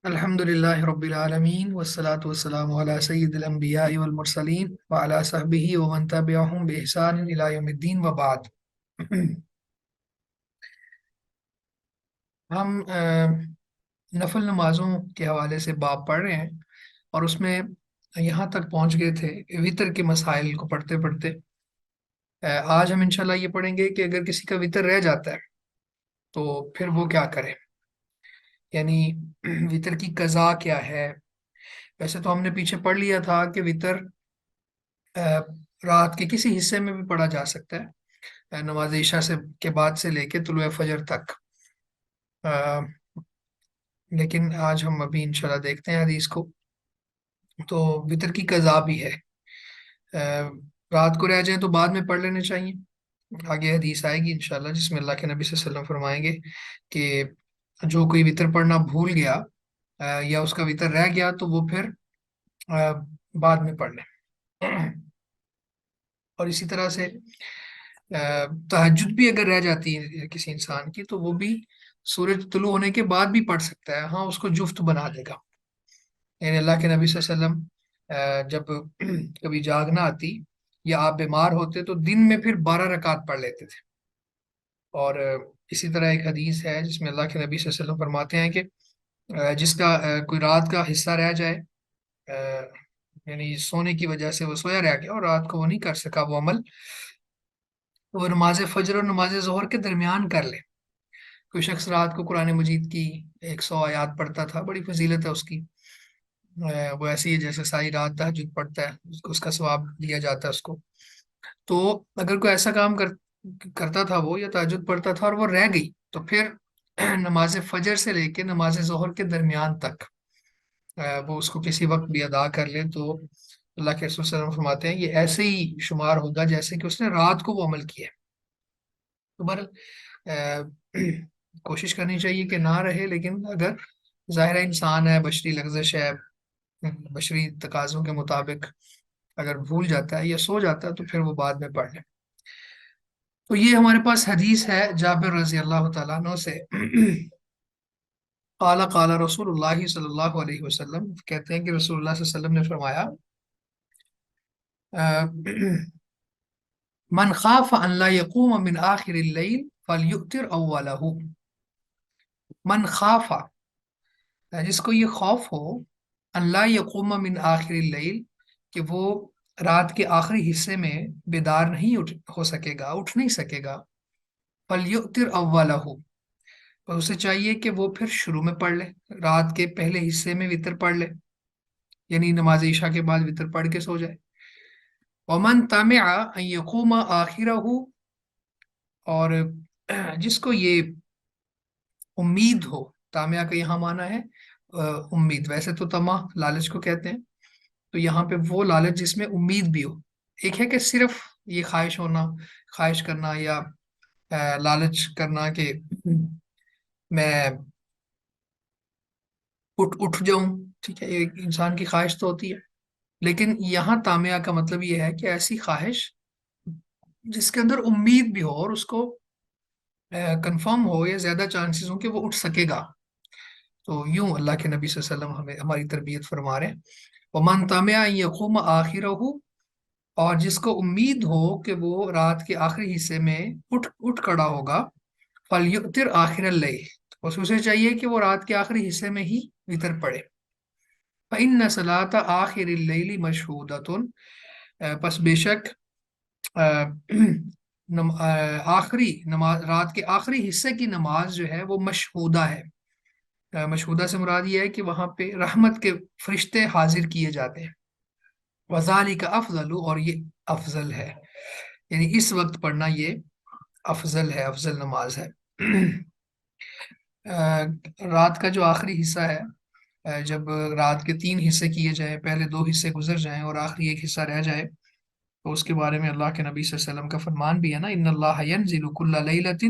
الحمد لله رب العالمين والصلاة والسلام على سيد الأنبياء والمرسلين وعلى صحبه ومن تبعهم بإحسان إلى يوم الدين وبعد ہم نفل نمازوں کے حوالے سے باب پڑھ رہے ہیں اور اس میں یہاں تک پہنچ گئے تھے وطر کے مسائل کو پڑھتے پڑھتے آج ہم انشاءاللہ یہ پڑھیں گے کہ اگر کسی کا وطر رہ جاتا ہے تو پھر وہ کیا کرے، یعنی وطر کی قضا کیا ہے۔ ویسے تو ہم نے پیچھے پڑھ لیا تھا کہ وطر رات کے کسی حصے میں بھی پڑھا جا سکتا ہے، نماز عشاء سے کے بعد سے لے کے طلوع فجر تک۔ لیکن آج ہم ابھی انشاءاللہ دیکھتے ہیں حدیث کو۔ تو وطر کی قضا بھی ہے، رات کو رہ جائیں تو بعد میں پڑھ لینے چاہیے۔ آگے حدیث آئے گی انشاءاللہ جس میں اللہ کے نبی صلی اللہ علیہ وسلم فرمائیں گے کہ جو کوئی وطر پڑھنا بھول گیا یا اس کا وطر رہ گیا تو وہ پھر بعد میں پڑھ لیں۔ اور اسی طرح سے تہجد بھی اگر رہ جاتی ہے کسی انسان کی تو وہ بھی سورج طلوع ہونے کے بعد بھی پڑھ سکتا ہے، ہاں اس کو جفت بنا دے گا۔ یعنی اللہ کے نبی صلی اللہ علیہ وسلم جب کبھی جاگ نہ آتی یا آپ بیمار ہوتے تو دن میں پھر 12 رکعت پڑھ لیتے تھے۔ اور اسی طرح ایک حدیث ہے جس میں اللہ کے نبی صلی اللہ علیہ وسلم فرماتے ہیں کہ جس کا کوئی رات کا حصہ رہ جائے، یعنی سونے کی وجہ سے وہ سویا رہ گیا اور رات کو وہ نہیں کر سکا وہ عمل، تو وہ نماز فجر اور نماز ظہر کے درمیان کر لے۔ کوئی شخص رات کو قرآن مجید کی 100 آیات پڑھتا تھا، بڑی فضیلت ہے اس کی، وہ ایسی ہے جیسے ساری رات تہجد پڑھتا ہے، اس کا ثواب دیا جاتا ہے اس کو۔ تو اگر کوئی ایسا کام کرتا تھا وہ یا تہجد پڑھتا تھا اور وہ رہ گئی تو پھر نماز فجر سے لے کے نماز ظہر کے درمیان تک وہ اس کو کسی وقت بھی ادا کر لے تو اللہ کے رسول صلی اللہ علیہ وسلم فرماتے ہیں یہ ایسے ہی شمار ہوگا جیسے کہ اس نے رات کو وہ عمل کیا ہے۔ تو بہرحال کوشش کرنی چاہیے کہ نہ رہے، لیکن اگر ظاہر انسان ہے، بشری لغزش ہے، بشری تقاضوں کے مطابق اگر بھول جاتا ہے یا سو جاتا ہے تو پھر وہ بعد میں پڑھ لے۔ تو یہ ہمارے پاس حدیث ہے جابر رضی اللہ تعالیٰ عنہ سے، قال قال رسول اللہ صلی اللہ علیہ وسلم، کہتے ہیں کہ رسول اللہ صلی اللہ علیہ وسلم نے فرمایا من خاف ان لا يقوم من آخر اللیل فلیؤتر اولہ۔ من خاف، جس کو یہ خوف ہو، ان لا يقوم من آخر اللیل، کہ وہ رات کے آخری حصے میں بیدار نہیں ہو سکے گا، اٹھ نہیں سکے گا، فلیؤتر اولہ، اور اسے چاہیے کہ وہ پھر شروع میں پڑھ لے، رات کے پہلے حصے میں وطر پڑھ لے، یعنی نماز عشاء کے بعد وطر پڑھ کے سو جائے۔ ومن طمع ان یقوم آخرہ، اور جس کو یہ امید ہو، طامع کا یہاں معنی ہے امید، ویسے تو طمع لالچ کو کہتے ہیں، تو یہاں پہ وہ لالچ جس میں امید بھی ہو۔ ایک ہے کہ صرف یہ خواہش ہونا، خواہش کرنا یا لالچ کرنا کہ میں اٹھ جاؤں، ٹھیک ہے، ایک انسان کی خواہش تو ہوتی ہے، لیکن یہاں طامع کا مطلب یہ ہے کہ ایسی خواہش جس کے اندر امید بھی ہو اور اس کو کنفرم ہو یا زیادہ چانسز ہوں کہ وہ اٹھ سکے گا۔ تو یوں اللہ کے نبی صلی اللہ علیہ وسلم ہمیں ہماری تربیت فرما رہے ہیں، وَمَن طَمِعَ أَن يَقُومَ آخِرَهُ، اور جس کو امید ہو کہ وہ رات کے آخری حصے میں اٹھ کھڑا ہوگا، فَلْيُؤْتِرْ آخِرَ اللَّيْلِ، اس اسے چاہیے کہ وہ رات کے آخری حصے میں ہی وطر پڑھے۔ فَإِنَّ صَلَاةَ آخِرِ اللَّيْلِ مَشْهُودَةٌ، پس بے شک آخری نماز، رات کے آخری حصے کی نماز جو ہے وہ مشہودہ ہے۔ مشہودہ سے مراد یہ ہے کہ وہاں پہ رحمت کے فرشتے حاضر کیے جاتے ہیں۔ وذالک افضل، اور یہ افضل ہے، یعنی اس وقت پڑھنا یہ افضل ہے، افضل نماز ہے۔ رات کا جو آخری حصہ ہے، جب رات کے 3 حصے کیے جائیں، پہلے 2 حصے گزر جائیں اور آخری ایک حصہ رہ جائے، تو اس کے بارے میں اللہ کے نبی صلی اللہ علیہ وسلم کا فرمان بھی ہے نا، ان اللہ ینزل کل لیلۃ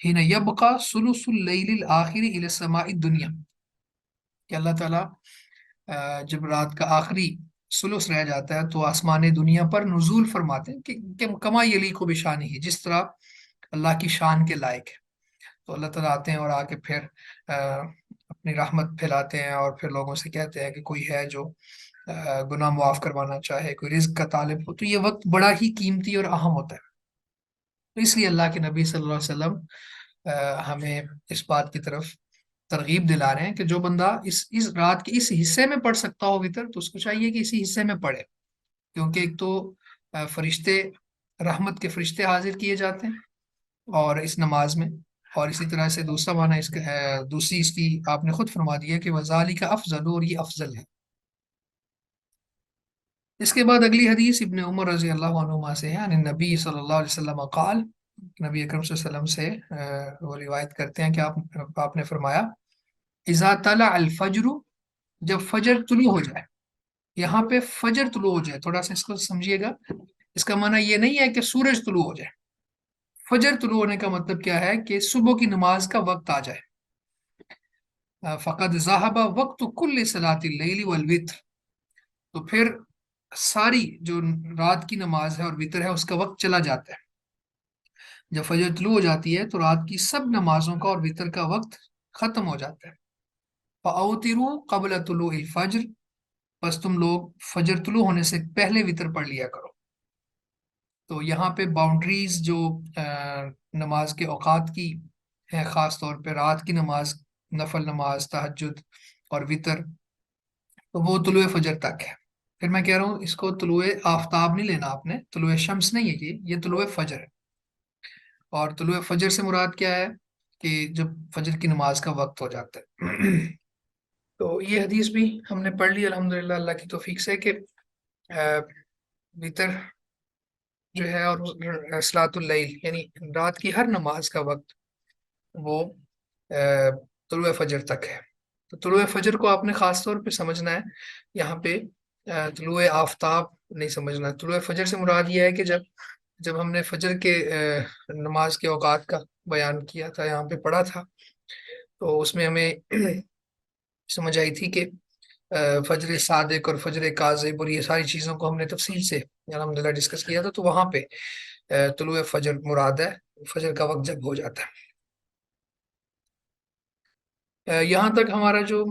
حین یبقى ثلث اللیل الآخر الی السماء الدنیا، کہ اللہ تعالیٰ جب رات کا آخری ثلث رہ جاتا ہے تو آسمان دنیا پر نزول فرماتے ہیں کہ کما یلیق بشانہ، جس طرح اللہ کی شان کے لائق ہے۔ تو اللہ تعالیٰ آتے ہیں اور آ کے پھر اپنی رحمت پھیلاتے ہیں اور پھر لوگوں سے کہتے ہیں کہ کوئی ہے جو گناہ معاف کروانا چاہے، کوئی رزق کا طالب ہو، تو یہ وقت بڑا ہی قیمتی اور اہم ہوتا ہے۔ تو اس لیے اللہ کے نبی صلی اللہ علیہ وسلم ہمیں اس بات کی طرف ترغیب دلا رہے ہیں کہ جو بندہ اس رات کے اس حصے میں پڑھ سکتا ہو وطر، تو اس کو چاہیے کہ اسی حصے میں پڑھے، کیونکہ ایک تو فرشتے، رحمت کے فرشتے حاضر کیے جاتے ہیں اور اس نماز میں، اور اسی طرح سے دوسرا معنی اس کا دوسری اس کی آپ نے خود فرما دیا کہ وذالک افضل، اور یہ افضل ہے۔ اس کے بعد اگلی حدیث ابن عمر رضی اللہ عنہما سے ہے، عن النبی صلی اللہ علیہ وسلم قال، نبی اکرم صلی اللہ علیہ وسلم سے وہ روایت کرتے ہیں کہ آپ نے فرمایا اذا طلع الفجر، جب فجر طلوع ہو جائے۔ یہاں پہ فجر طلوع ہو جائے، تھوڑا سا اس کو سمجھیے گا، اس کا معنی یہ نہیں ہے کہ سورج طلوع ہو جائے۔ فجر طلوع ہونے کا مطلب کیا ہے کہ صبح کی نماز کا وقت آ جائے۔ فقد ذهب وقت كل صلاة اللیل والوتر، تو پھر ساری جو رات کی نماز ہے اور وطر ہے اس کا وقت چلا جاتا ہے۔ جب فجر طلوع ہو جاتی ہے تو رات کی سب نمازوں کا اور وطر کا وقت ختم ہو جاتا ہے۔ فَأَوْتِرُوا قَبْلَ طُلُوعِ الْفَجْرِ، بس تم لوگ فجر طلوع ہونے سے پہلے وطر پڑھ لیا کرو۔ تو یہاں پہ باؤنڈریز جو نماز کے اوقات کی ہے، خاص طور پہ رات کی نماز، نفل نماز، تہجد اور وطر، تو وہ طلوع فجر تک ہے۔ پھر میں کہہ رہا ہوں اس کو طلوع آفتاب نہیں لینا آپ نے، طلوع شمس نہیں ہے، یہ طلوع فجر ہے۔ اور طلوع فجر سے مراد کیا ہے کہ جب فجر کی نماز کا وقت ہو جاتا ہے۔ تو یہ حدیث بھی ہم نے پڑھ لی الحمدللہ اللہ کی توفیق سے، کہ وطر جو ہے اور صلاۃ اللیل یعنی رات کی ہر نماز کا وقت وہ طلوع فجر تک ہے۔ تو طلوع فجر کو آپ نے خاص طور پہ سمجھنا ہے، یہاں پہ طلوع آفتاب نہیں سمجھنا۔ طلوع فجر سے مراد یہ ہے کہ جب ہم نے فجر کے نماز کے اوقات کا بیان کیا تھا، یہاں پہ پڑھا تھا، تو اس میں ہمیں سمجھ آئی تھی کہ فجر صادق اور فجر کاذب اور یہ ساری چیزوں کو ہم نے تفصیل سے الحمدللہ ڈسکس کیا تھا، تو وہاں پہ طلوع فجر مراد ہے، فجر کا وقت جب ہو جاتا ہے۔ یہاں تک ہمارا جو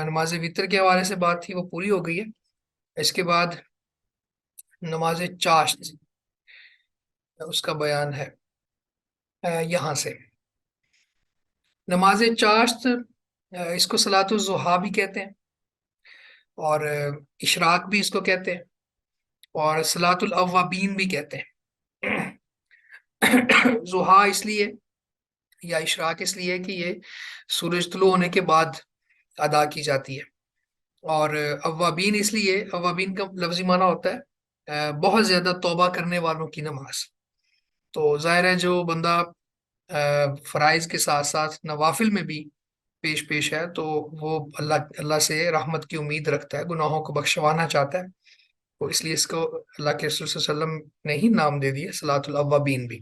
نماز وطر کے حوالے سے بات تھی وہ پوری ہو گئی ہے۔ اس کے بعد نماز چاشت، اس کا بیان ہے یہاں سے۔ نماز چاشت اس کو صلاۃ الضحیٰ بھی کہتے ہیں، اور اشراق بھی اس کو کہتے ہیں، اور صلاۃ الاوابین بھی کہتے ہیں۔ ضحیٰ اس لیے یا اشراق اس لیے کہ یہ سورج طلوع ہونے کے بعد ادا کی جاتی ہے، اور اوابین اس لیے، اوابین کا لفظی معنی ہوتا ہے بہت زیادہ توبہ کرنے والوں کی نماز۔ تو ظاہر ہے جو بندہ فرائض کے ساتھ ساتھ نوافل میں بھی پیش ہے، تو وہ اللہ سے رحمت کی امید رکھتا ہے، گناہوں کو بخشوانا چاہتا ہے، تو اس لیے اس کو اللہ کے رسول صلی اللہ علیہ وسلم نے ہی نام دے دیا صلاۃ الاوابین بھی۔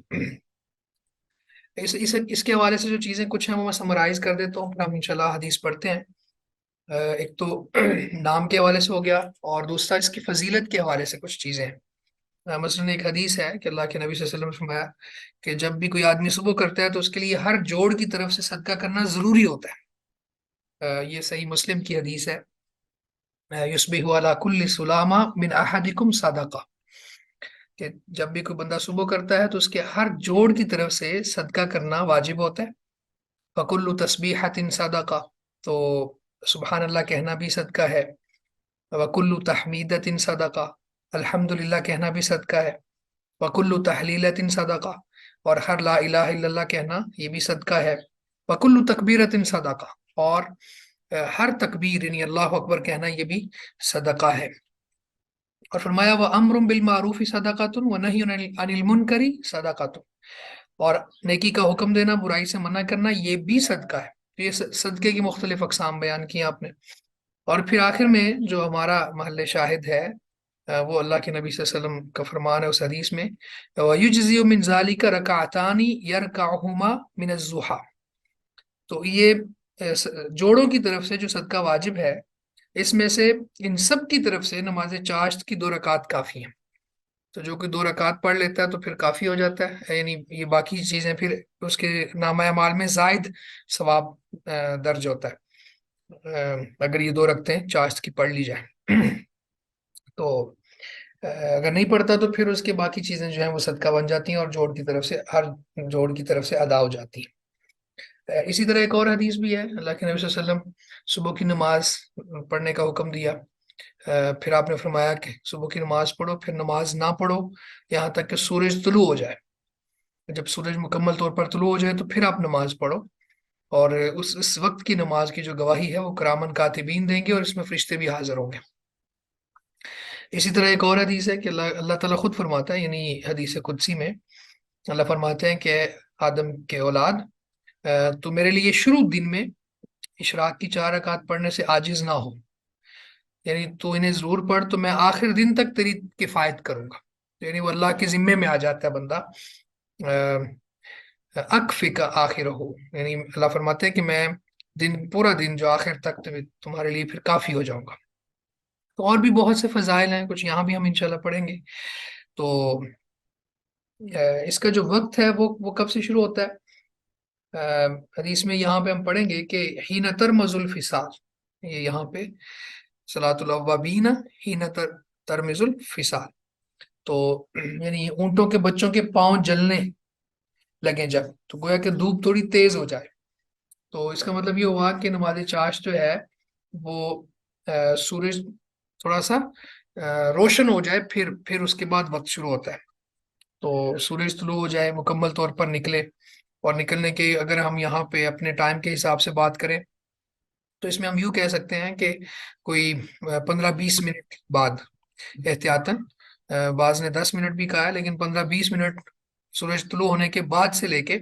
اس کے حوالے سے جو چیزیں کچھ ہیں وہ میں سمرائز کر دیتا ہوں، پھر ہم انشاءاللہ حدیث پڑھتے ہیں۔ ایک تو نام کے حوالے سے ہو گیا، اور دوسرا اس کی فضیلت کے حوالے سے کچھ چیزیں ہیں۔ مثلاً ایک حدیث ہے کہ اللہ کے نبی صلی اللہ علیہ وسلم نے فرمایا کہ جب بھی کوئی آدمی صبح کرتا ہے تو اس کے لیے ہر جوڑ کی طرف سے صدقہ کرنا ضروری ہوتا ہے۔ یہ صحیح مسلم کی حدیث ہے، یصبح علی کل سلامہ من احدکم صدقہ، کہ جب بھی کوئی بندہ صبح کرتا ہے تو اس کے ہر جوڑ کی طرف سے صدقہ کرنا واجب ہوتا ہے۔ فکل تسبیحۃ صدقہ، تو سبحان اللہ کہنا بھی صدقہ ہے۔ وکل تحمیدۃ صدقہ، الحمدللہ کہنا بھی صدقہ ہے۔ وکل تحلیلۃ صدقہ، اور ہر لا الہ الا اللہ کہنا یہ بھی صدقہ ہے۔ وکل تکبیرۃ صدقہ، اور ہر تکبیر یعنی اللہ اکبر کہنا یہ بھی صدقہ ہے۔ اور فرمایا وَأَمْرٌ بِالْمَعْرُوفِ صَدَقَةٌ وَنَهْيٌ عَنِ الْمُنْكَرِ صَدَقَةٌ، اور نیکی کا حکم دینا، برائی سے منع کرنا یہ بھی صدقہ ہے۔ یہ صدقے کی مختلف اقسام بیان کی آپ نے۔ اور پھر آخر میں جو ہمارا محل شاہد ہے وہ اللہ کے نبی صلی اللہ علیہ وسلم کا فرمان ہے اس حدیث میں، وَيُجْزِئُ مِنْ ذَلِكَ رَكَعَتَانِ يَرْكَعُهُمَا مِنَ الضُّحَىٰ، تو یہ جوڑوں کی طرف سے جو صدقہ واجب ہے، اس میں سے ان سب کی طرف سے نماز چاشت کی 2 رکعت کافی ہیں۔ تو جو کہ 2 رکعت پڑھ لیتا ہے تو پھر کافی ہو جاتا ہے، یعنی یہ باقی چیزیں پھر اس کے نامہ اعمال میں زائد ثواب درج ہوتا ہے۔ اگر یہ 2 رکعتیں چاشت کی پڑھ لی جائیں تو اگر نہیں پڑھتا تو پھر اس کے باقی چیزیں جو ہیں وہ صدقہ بن جاتی ہیں اور جوڑ کی طرف سے، ہر جوڑ کی طرف سے ادا ہو جاتی ہیں۔ اسی طرح ایک اور حدیث بھی ہے، اللہ کے نبی صلی اللہ علیہ وسلم صبح کی نماز پڑھنے کا حکم دیا، پھر آپ نے فرمایا کہ صبح کی نماز پڑھو، پھر نماز نہ پڑھو یہاں تک کہ سورج طلوع ہو جائے۔ جب سورج مکمل طور پر طلوع ہو جائے تو پھر آپ نماز پڑھو، اور اس وقت کی نماز کی جو گواہی ہے وہ کرامن کاتبین دیں گے، اور اس میں فرشتے بھی حاضر ہوں گے۔ اسی طرح ایک اور حدیث ہے کہ اللہ تعالیٰ خود فرماتا ہے، یعنی حدیث قدسی میں اللہ فرماتے ہیں کہ آدم کے اولاد، تو میرے لیے شروع دن میں اشراق کی 4 رکعت پڑھنے سے عاجز نہ ہو، یعنی تو انہیں ضرور پڑھ تو میں آخر دن تک تیری کفایت کروں گا۔ یعنی وہ اللہ کے ذمے میں آ جاتا ہے بندہ، اکفی کا آخر ہو، یعنی اللہ فرماتے ہیں کہ میں پورا دن جو آخر تک تمہارے لیے پھر کافی ہو جاؤں گا۔ تو اور بھی بہت سے فضائل ہیں، کچھ یہاں بھی ہم انشاءاللہ پڑھیں گے۔ تو اس کا جو وقت ہے وہ کب سے شروع ہوتا ہے؟ حدیث میں یہاں پہ ہم پڑھیں گے کہ حین ترمز الفصال، یہ یہاں پہ صلاۃ الاوابین حین ترمز الفصال، تو یعنی اونٹوں کے بچوں کے پاؤں جلنے لگیں جب، تو گویا کہ دھوپ تھوڑی تیز ہو جائے، تو اس کا مطلب یہ ہوا کہ نماز چاشت جو ہے وہ سورج تھوڑا سا روشن ہو جائے، پھر اس کے بعد وقت شروع ہوتا ہے۔ تو سورج طلوع ہو جائے، مکمل طور پر نکلے، اور نکلنے کے اگر ہم یہاں پہ اپنے ٹائم کے حساب سے بات کریں تو اس میں ہم یوں کہہ سکتے ہیں کہ کوئی 15-20 منٹ بعد احتیاطاً، بعض نے 10 منٹ بھی کہا ہے، لیکن 15-20 منٹ سورج طلوع ہونے کے بعد سے لے کے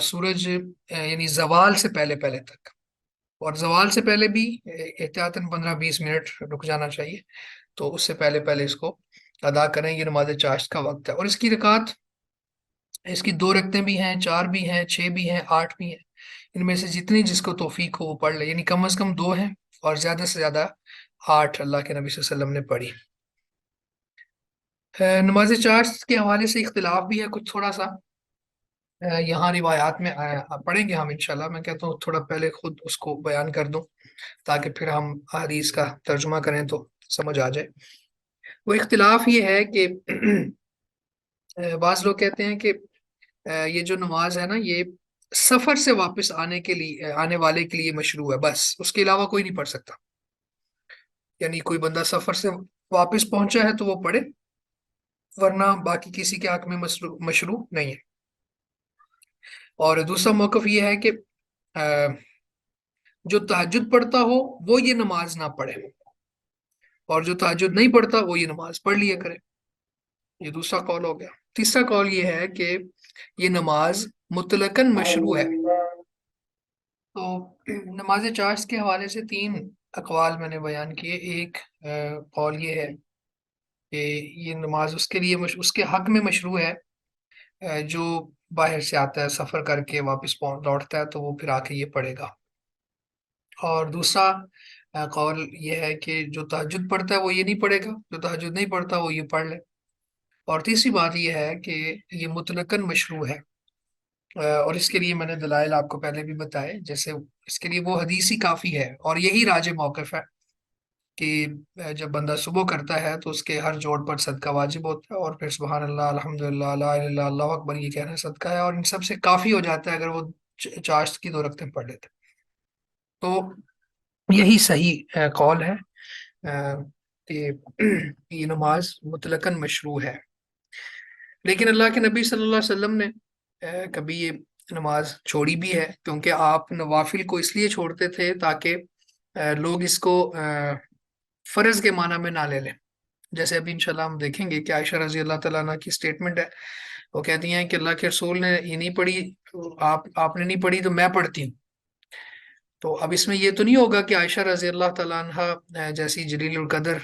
سورج یعنی زوال سے پہلے پہلے تک، اور زوال سے پہلے بھی احتیاطاً 15-20 منٹ رک جانا چاہیے، تو اس سے پہلے پہلے اس کو ادا کریں، یہ نماز چاشت کا وقت ہے۔ اور اس کی رکعت، اس کی 2 رکعتیں بھی ہیں، 4 بھی ہیں، 6 بھی ہیں، 8 بھی ہیں، ان میں سے جتنی جس کو توفیق ہو وہ پڑھ لے، یعنی کم از کم 2 ہیں اور زیادہ سے زیادہ 8 اللہ کے نبی صلی اللہ علیہ وسلم نے پڑھی۔ نماز چاشت کے حوالے سے اختلاف بھی ہے کچھ تھوڑا سا، یہاں روایات میں پڑھیں گے ہم انشاءاللہ۔ میں کہتا ہوں تھوڑا پہلے خود اس کو بیان کر دوں تاکہ پھر ہم حدیث کا ترجمہ کریں تو سمجھ آ جائے۔ وہ اختلاف یہ ہے کہ بعض لوگ کہتے ہیں کہ یہ جو نماز ہے نا، یہ سفر سے واپس آنے والے کے لیے مشروع ہے، بس اس کے علاوہ کوئی نہیں پڑھ سکتا، یعنی کوئی بندہ سفر سے واپس پہنچا ہے تو وہ پڑھے، ورنہ باقی کسی کے حق میں مشروع نہیں ہے۔ اور دوسرا موقف یہ ہے کہ جو تہجد پڑھتا ہو وہ یہ نماز نہ پڑھے، اور جو تہجد نہیں پڑھتا وہ یہ نماز پڑھ لیا کرے، یہ دوسرا قول ہو گیا۔ تیسرا قول یہ ہے کہ یہ نماز مطلقاً مشروع ہے۔ تو نماز چاشت کے حوالے سے 3 اقوال میں نے بیان کیے۔ ایک قول یہ ہے کہ یہ نماز اس کے لیے اس کے حق میں مشروع ہے جو باہر سے آتا ہے، سفر کر کے واپس لوٹتا ہے تو وہ پھر آ کے یہ پڑھے گا۔ اور دوسرا قول یہ ہے کہ جو تہجد پڑھتا ہے وہ یہ نہیں پڑھے گا، جو تہجد نہیں پڑھتا وہ یہ پڑھ لے۔ اور تیسری بات یہ ہے کہ یہ مطلقاً مشروع ہے، اور اس کے لیے میں نے دلائل آپ کو پہلے بھی بتائے، جیسے اس کے لیے وہ حدیث ہی کافی ہے، اور یہی راج موقف ہے کہ جب بندہ صبح کرتا ہے تو اس کے ہر جوڑ پر صدقہ واجب ہوتا ہے، اور پھر سبحان اللہ، الحمدللہ، لا الہ الا اللہ، اللہ اکبر یہ کہنا صدقہ ہے، اور ان سب سے کافی ہو جاتا ہے اگر وہ چاشت کی 2 رکعتیں پڑھ لیتے۔ تو یہی صحیح قول ہے کہ یہ نماز مطلقاً مشروع ہے۔ لیکن اللہ کے نبی صلی اللہ علیہ وسلم نے کبھی یہ نماز چھوڑی بھی ہے، کیونکہ آپ نوافل کو اس لیے چھوڑتے تھے تاکہ لوگ اس کو فرض کے معنی میں نہ لے لیں۔ جیسے ابھی انشاءاللہ ہم دیکھیں گے کہ عائشہ رضی اللہ تعالیٰ عنہ کی سٹیٹمنٹ ہے، وہ کہتی ہیں کہ اللہ کے رسول نے یہ نہیں پڑھی، آپ نے نہیں پڑھی تو میں پڑھتی ہوں۔ تو اب اس میں یہ تو نہیں ہوگا کہ عائشہ رضی اللہ تعالیٰ عنہ جیسی جلیل القدر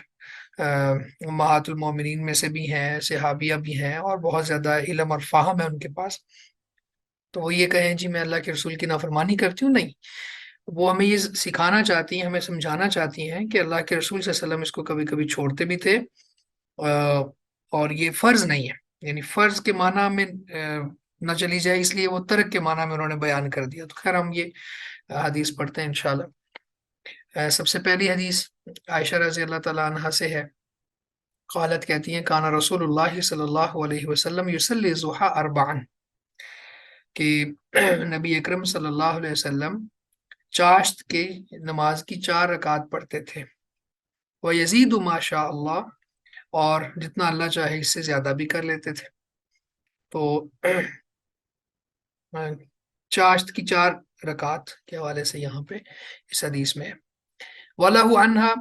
امہات المومنین میں سے بھی ہیں، صحابیہ بھی ہیں، اور بہت زیادہ علم اور فہم ہے ان کے پاس، تو وہ یہ کہیں جی میں اللہ کے رسول کی نافرمانی کرتی ہوں، نہیں، وہ ہمیں یہ سکھانا چاہتی ہیں، ہمیں سمجھانا چاہتی ہیں کہ اللہ کے رسول صلی اللہ علیہ وسلم اس کو کبھی کبھی چھوڑتے بھی تھے، اور یہ فرض نہیں ہے، یعنی فرض کے معنی میں نہ چلی جائے، اس لیے وہ ترک کے معنی میں انہوں نے بیان کر دیا۔ تو خیر ہم یہ حدیث پڑھتے ہیں انشاءاللہ۔ سب سے پہلی حدیث عائشہ رضی اللہ تعالیٰ عنہا سے ہے. قالت کہتی ہیں کانا رسول اللہ صلی اللہ علیہ وسلم یصلی الضحی اربعا، کہ نبی اکرم صلی اللہ علیہ وسلم چاشت کے نماز کی 4 رکعت پڑھتے تھے. وَيَزِيدُ مَا شَاءَ اللہ، اور جتنا اللہ چاہے اس سے زیادہ بھی کر لیتے تھے. تو چاشت کی 4 رکعت کے حوالے سے یہاں پہ اس حدیث میں ہے. وَلَهُ عَنْهَا،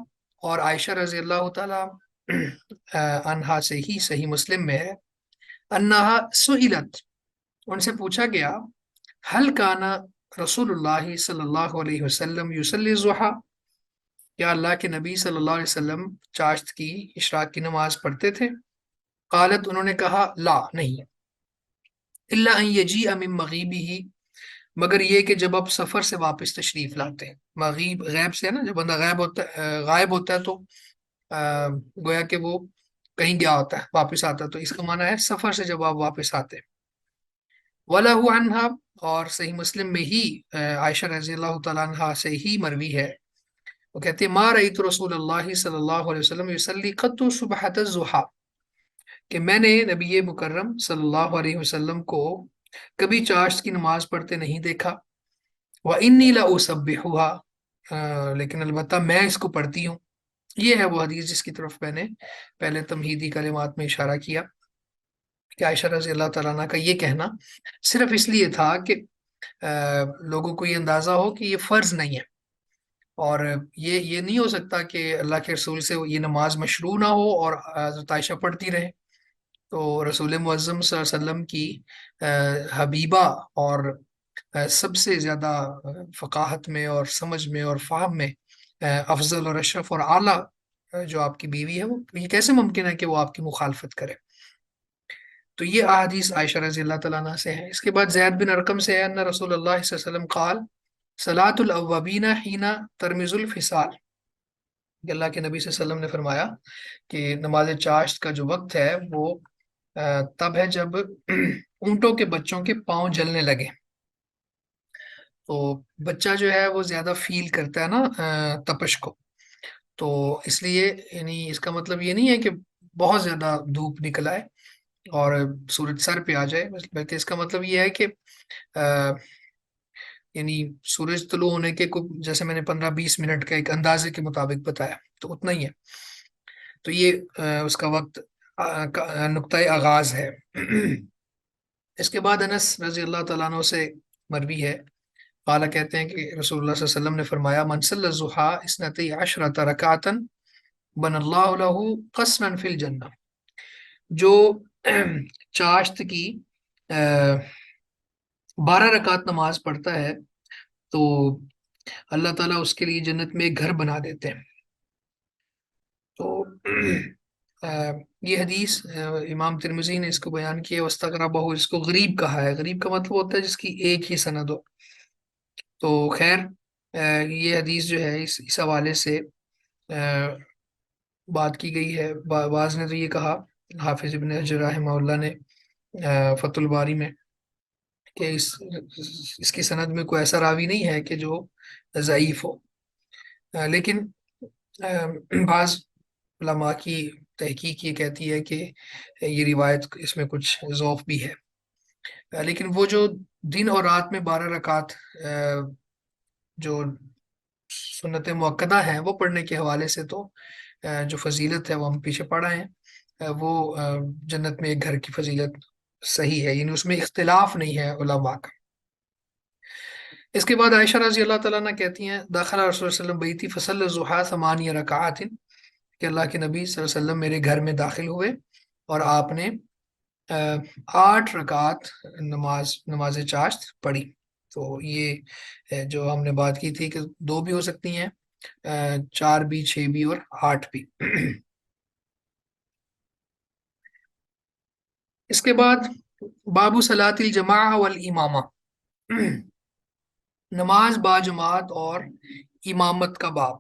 اور عائشہ رضی اللہ تعالیٰ عنہا سے ہی صحیح مسلم میں ہے، انہا سئلت، ان سے پوچھا گیا، هل کان رسول اللہ صلی اللہ علیہ وسلم یصلی الضحی، کیا اللہ کے نبی صلی اللہ علیہ وسلم چاشت کی اشراق کی نماز پڑھتے تھے؟ قالت، انہوں نے کہا، لا نہیں، الا ان یجیء من مغیبہ، مگر یہ کہ جب آپ سفر سے واپس تشریف لاتے ہیں. مغیب غیب سے ہے نا، جب بندہ غائب ہوتا ہے تو گویا کہ وہ کہیں گیا ہوتا ہے واپس آتا ہے، تو اس کا معنی ہے سفر سے جب آپ واپس آتے ہیں. وَلَهُ عَنْهَا، اور صحیح مسلم میں ہی عائشہ رضی اللہ تعالیٰ عنہا سے ہی مروی ہے، وہ کہتے ہیں ما رأیت رسول اللہ صلی اللہ علیہ وسلم یصلی قط صبحۃ الضحیٰ، کہ میں نے نبی مکرم صلی اللہ علیہ وسلم کو کبھی چاشت کی نماز پڑھتے نہیں دیکھا. وَإِنِّي لَأُسَبِّحُهَا، لیکن البتہ میں اس کو پڑھتی ہوں. یہ ہے وہ حدیث جس کی طرف میں نے پہلے تمہیدی کلمات میں اشارہ کیا کہ عائشہ رضی اللہ تعالیٰ عنہ کا یہ کہنا صرف اس لیے تھا کہ لوگوں کو یہ اندازہ ہو کہ یہ فرض نہیں ہے، اور یہ نہیں ہو سکتا کہ اللہ کے رسول سے یہ نماز مشروع نہ ہو اور حضرت عائشہ پڑھتی رہے. تو رسول معظم صلی اللہ علیہ وسلم کی حبیبہ اور سب سے زیادہ فقاہت میں اور سمجھ میں اور فہم میں افضل اور اشرف اور اعلیٰ جو آپ کی بیوی ہے، وہ یہ کیسے ممکن ہے کہ وہ آپ کی مخالفت کرے؟ تو یہ احادیث عائشہ رضی اللہ تعالیٰ عنہ سے ہے. اس کے بعد زید بن ارقم سے ہے ان رسول اللہ صلی اللہ علیہ وسلم قال صلاۃ الاوابین حین ترمز الفصال، کہ اللہ کے نبی صلی اللہ علیہ وسلم نے فرمایا کہ نماز چاشت کا جو وقت ہے وہ تب ہے جب اونٹوں کے بچوں کے پاؤں جلنے لگے. تو بچہ جو ہے وہ زیادہ فیل کرتا ہے نا تپش کو، تو اس لیے یعنی اس کا مطلب یہ نہیں ہے کہ بہت زیادہ دھوپ نکل آئے اور سورج سر پہ آ جائے، بلکہ اس کا مطلب یہ ہے کہ یعنی سورج طلوع ہونے کے جیسے میں نے 15-20 منٹ کا ایک اندازے کے مطابق بتایا، تو اتنا ہی ہے. تو یہ اس کا وقت نقطۂ آغاز ہے. اس کے بعد انس رضی اللہ تعالیٰ عنہ سے مروی ہے، قال کہتے ہیں کہ رسول اللہ صلی اللہ علیہ وسلم نے فرمایا من صلی الضحیٰ اثنتی عشرۃ رکعۃ بن اللہ لہ قصرا فی الجنہ، جو چاشت کی 12 رکعت نماز پڑھتا ہے تو اللہ تعالیٰ اس کے لیے جنت میں ایک گھر بنا دیتے ہیں. تو یہ حدیث امام ترمذی نے اس کو بیان کیا، واستغربہ، اس کو غریب کہا ہے. غریب کا مطلب ہوتا ہے جس کی ایک ہی سند ہو. تو خیر یہ حدیث جو ہے اس حوالے سے بات کی گئی ہے. بعض نے تو یہ کہا، حافظ ابن حجر رحمہ اللہ نے فتح الباری میں، کہ اس کی سند میں کوئی ایسا راوی نہیں ہے کہ جو ضعیف ہو. لیکن بعض علماء کی تحقیق یہ کہتی ہے کہ یہ روایت اس میں کچھ ضعف بھی ہے. لیکن وہ جو دن اور رات میں 12 رکعت جو سنت مؤکدہ ہیں وہ پڑھنے کے حوالے سے تو جو فضیلت ہے وہ ہم پیچھے پڑھ رہے ہیں، وہ جنت میں ایک گھر کی فضیلت صحیح ہے، یعنی اس میں اختلاف نہیں ہے علماء کا. اس کے بعد عائشہ رضی اللہ تعالیٰ عنہ کہتی ہیں داخل رسول اللہ صلی اللہ علیہ وسلم بیتی فصلی الضحیٰ 8 رکعات، کہ اللہ کے نبی صلی اللہ علیہ وسلم میرے گھر میں داخل ہوئے اور آپ نے 8 رکعت نماز چاشت پڑھی. تو یہ جو ہم نے بات کی تھی کہ 2 بھی ہو سکتی ہیں، 4 بھی، 6 بھی اور 8 بھی. اس کے بعد باب صلاۃ الجماع والامامہ، نماز با جماعت اور امامت کا باب.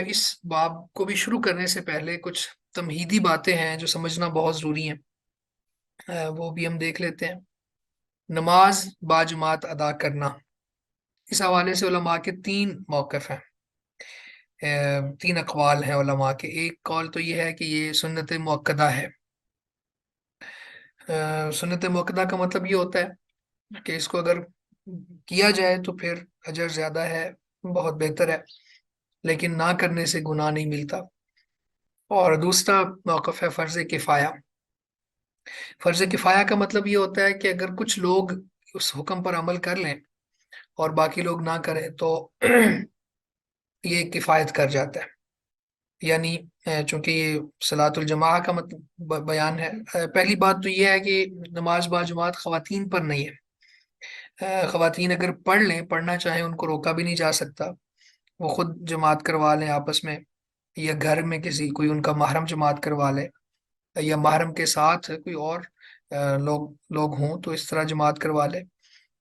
اس باب کو بھی شروع کرنے سے پہلے کچھ تمہیدی باتیں ہیں جو سمجھنا بہت ضروری ہیں، وہ بھی ہم دیکھ لیتے ہیں. نماز با جماعت ادا کرنا، اس حوالے سے علماء کے تین موقف ہیں، تین اقوال ہیں علماء کے۔ ایک قول تو یہ ہے کہ یہ سنت مؤکدہ ہے۔ سنت مؤکدہ کا مطلب یہ ہوتا ہے کہ اس کو اگر کیا جائے تو پھر اجر زیادہ ہے، بہت بہتر ہے، لیکن نہ کرنے سے گناہ نہیں ملتا۔ اور دوسرا موقف ہے فرض کفایہ۔ فرض کفایہ کا مطلب یہ ہوتا ہے کہ اگر کچھ لوگ اس حکم پر عمل کر لیں اور باقی لوگ نہ کریں تو یہ کفایت کر جاتا ہے۔ یعنی چونکہ یہ صلاۃ الجماع کا مطلب بیان ہے، پہلی بات تو یہ ہے کہ نماز با جماعت خواتین پر نہیں ہے۔ خواتین اگر پڑھ لیں، پڑھنا چاہیں، ان کو روکا بھی نہیں جا سکتا، وہ خود جماعت کروا لیں آپس میں، یا گھر میں کسی کوئی ان کا محرم جماعت کروا لے، یا محرم کے ساتھ کوئی اور لوگ ہوں تو اس طرح جماعت کروا لے،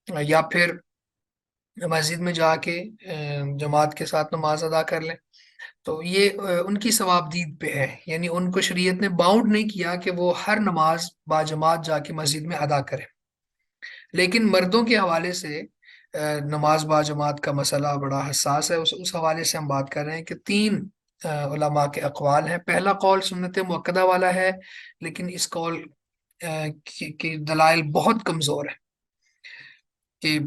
یا پھر مسجد میں جا کے جماعت کے ساتھ نماز ادا کر لیں۔ تو یہ ان کی ثواب دید پہ ہے، یعنی ان کو شریعت نے باؤنڈ نہیں کیا کہ وہ ہر نماز با جماعت جا کے مسجد میں ادا کرے۔ لیکن مردوں کے حوالے سے نماز با جماعت کا مسئلہ بڑا حساس ہے، اس حوالے سے ہم بات کر رہے ہیں کہ تین علماء کے اقوال ہیں۔ پہلا قول سنت مؤکدہ والا ہے، لیکن اس قول کی دلائل بہت کمزور ہے کہ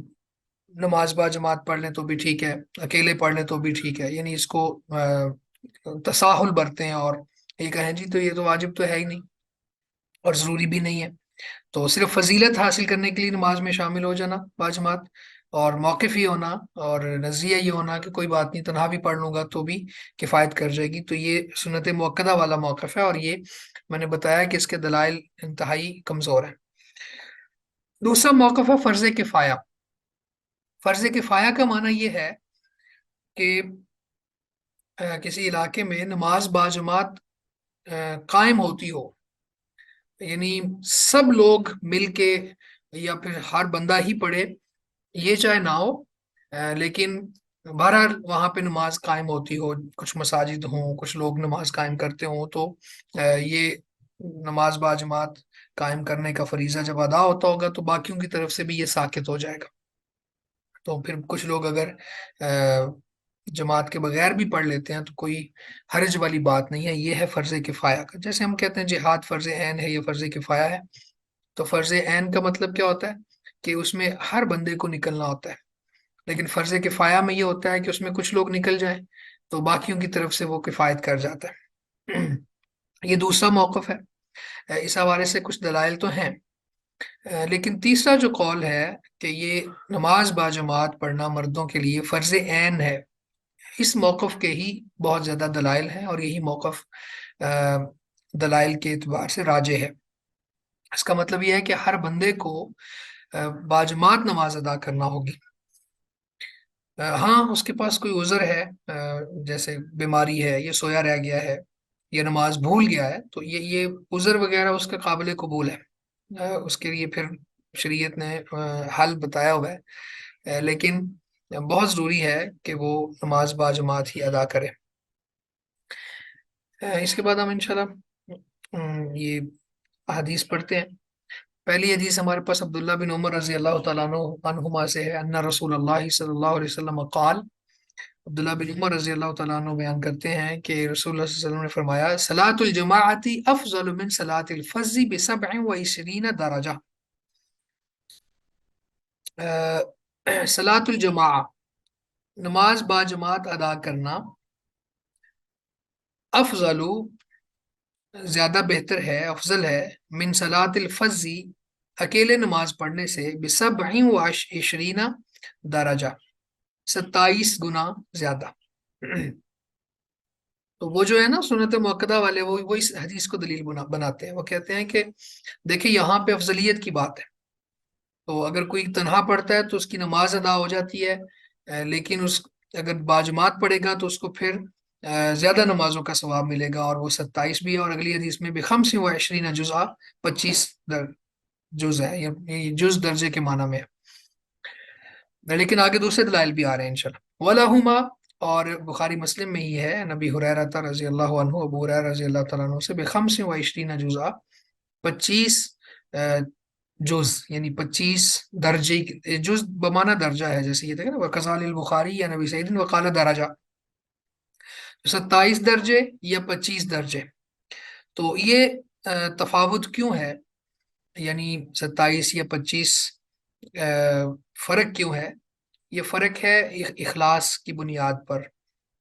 نماز با جماعت پڑھ لیں تو بھی ٹھیک ہے، اکیلے پڑھ لیں تو بھی ٹھیک ہے، یعنی اس کو تساہل برتے ہیں اور یہ کہیں جی تو یہ تو واجب تو ہے ہی نہیں اور ضروری بھی نہیں ہے، تو صرف فضیلت حاصل کرنے کے لیے نماز میں شامل ہو جانا با جماعت، اور موقف یہ ہونا اور نظریہ یہ ہونا کہ کوئی بات نہیں، تنہا بھی پڑھ لوں گا تو بھی کفایت کر جائے گی، تو یہ سنت مؤکدہ والا موقف ہے، اور یہ میں نے بتایا کہ اس کے دلائل انتہائی کمزور ہیں۔ دوسرا موقف ہے فرض کفایہ۔ فرض کفایہ کا معنی یہ ہے کہ کسی علاقے میں نماز با جماعت قائم ہوتی ہو، یعنی سب لوگ مل کے یا پھر ہر بندہ ہی پڑھے، یہ چاہے نہ ہو، لیکن بہرحال وہاں پہ نماز قائم ہوتی ہو، کچھ مساجد ہوں، کچھ لوگ نماز قائم کرتے ہوں، تو یہ نماز با جماعت قائم کرنے کا فریضہ جب ادا ہوتا ہوگا تو باقیوں کی طرف سے بھی یہ ساقط ہو جائے گا۔ تو پھر کچھ لوگ اگر جماعت کے بغیر بھی پڑھ لیتے ہیں تو کوئی حرج والی بات نہیں ہے، یہ ہے فرض کفایہ کا۔ جیسے ہم کہتے ہیں جہاد فرض عین ہے، یہ فرض کفایہ ہے۔ تو فرض عین کا مطلب کیا ہوتا ہے کہ اس میں ہر بندے کو نکلنا ہوتا ہے، لیکن فرض کفایہ میں یہ ہوتا ہے کہ اس میں کچھ لوگ نکل جائیں تو باقیوں کی طرف سے وہ کفایت کر جاتا ہے۔ یہ دوسرا موقف ہے، اس حوالے سے کچھ دلائل تو ہیں، لیکن تیسرا جو قول ہے کہ یہ نماز با جماعت پڑھنا مردوں کے لیے فرض عین ہے، اس موقف کے ہی بہت زیادہ دلائل ہیں، اور یہی موقف دلائل کے اعتبار سے راجح ہے۔ اس کا مطلب یہ ہے کہ ہر بندے کو با جماعت نماز ادا کرنا ہوگی۔ ہاں اس کے پاس کوئی عذر ہے، جیسے بیماری ہے، یہ سویا رہ گیا ہے، یہ نماز بھول گیا ہے، تو یہ عذر وغیرہ اس کا قابل قبول ہے، اس کے لیے پھر شریعت نے حل بتایا ہوا ہے، لیکن بہت ضروری ہے کہ وہ نماز با جماعت ہی ادا کرے۔ اس کے بعد ہم انشاءاللہ یہ حدیث پڑھتے ہیں۔ پہلی حدیث ہمارے پاس عبداللہ بن عمر رضی اللہ تعالیٰ عنہما سے ہے، ان رسول اللہ صلی اللہ علیہ وسلم قال، عبداللہ بن عمر رضی اللہ تعالیٰ عنہ بیان کرتے ہیں کہ رسول اللہ صلی اللہ علیہ وسلم نے فرمایا، صلاۃ الجماعت افضل من صلاۃ الفذ ب27 درجہ۔ صلاۃ الجماع، نماز با جماعت ادا کرنا، افضل زیادہ بہتر ہے، افضل ہے، من صلاۃ الفذ اکیلے نماز پڑھنے سے، ب27 درجہ 27 گنا زیادہ۔ تو وہ جو ہے نا سنت مؤکدہ والے، وہ اس حدیث کو دلیل بناتے ہیں، وہ کہتے ہیں کہ دیکھیں یہاں پہ افضلیت کی بات ہے، تو اگر کوئی تنہا پڑھتا ہے تو اس کی نماز ادا ہو جاتی ہے، لیکن اگر باجماعت پڑھے گا تو اس کو پھر زیادہ نمازوں کا ثواب ملے گا، اور وہ 27 بھی ہے، اور اگلی حدیث میں ب25 جزء 25 جز ہے، یہ جز درجے کے معنی میں ہے، لیکن آگے دوسرے دلائل بھی آ رہے ہیں انشاءاللہ۔ وَلَهُمَا، اور بخاری مسلم میں ہی ہے، نبی ہریرہ رضی اللہ عنہ، ابو ہریرہ رضی اللہ تعالیٰ عنہ سے، ب25 جزء 25 جز یعنی 25 درجے جز بمانا درجہ ہے، جیسے یہ دیکھیں نا وکزال البخاری یا نبی سعید وقال درجہ، 27 درجے یا 25 درجے. تو یہ تفاوت کیوں ہے، یعنی 27 یا 25 فرق کیوں ہے؟ یہ فرق ہے اخلاص کی بنیاد پر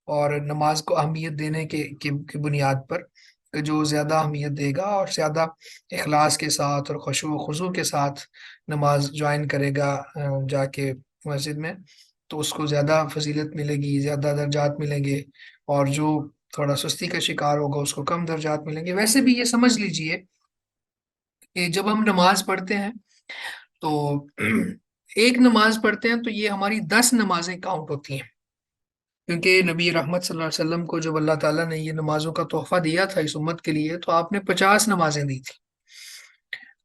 اور نماز کو اہمیت دینے کی بنیاد پر، کہ جو زیادہ اہمیت دے گا اور زیادہ اخلاص کے ساتھ اور خشوع و خضوع کے ساتھ نماز جوائن کرے گا جا کے مسجد میں، تو اس کو زیادہ فضیلت ملے گی، زیادہ درجات ملیں گے، اور جو تھوڑا سستی کا شکار ہوگا اس کو کم درجات ملیں گے. ویسے بھی یہ سمجھ لیجئے کہ جب ہم نماز پڑھتے ہیں تو ایک نماز پڑھتے ہیں تو یہ ہماری 10 نمازیں کاؤنٹ ہوتی ہیں، کیونکہ نبی رحمت صلی اللہ علیہ وسلم کو جب اللہ تعالیٰ نے یہ نمازوں کا تحفہ دیا تھا اس امت کے لیے، تو آپ نے 50 نمازیں دی تھی.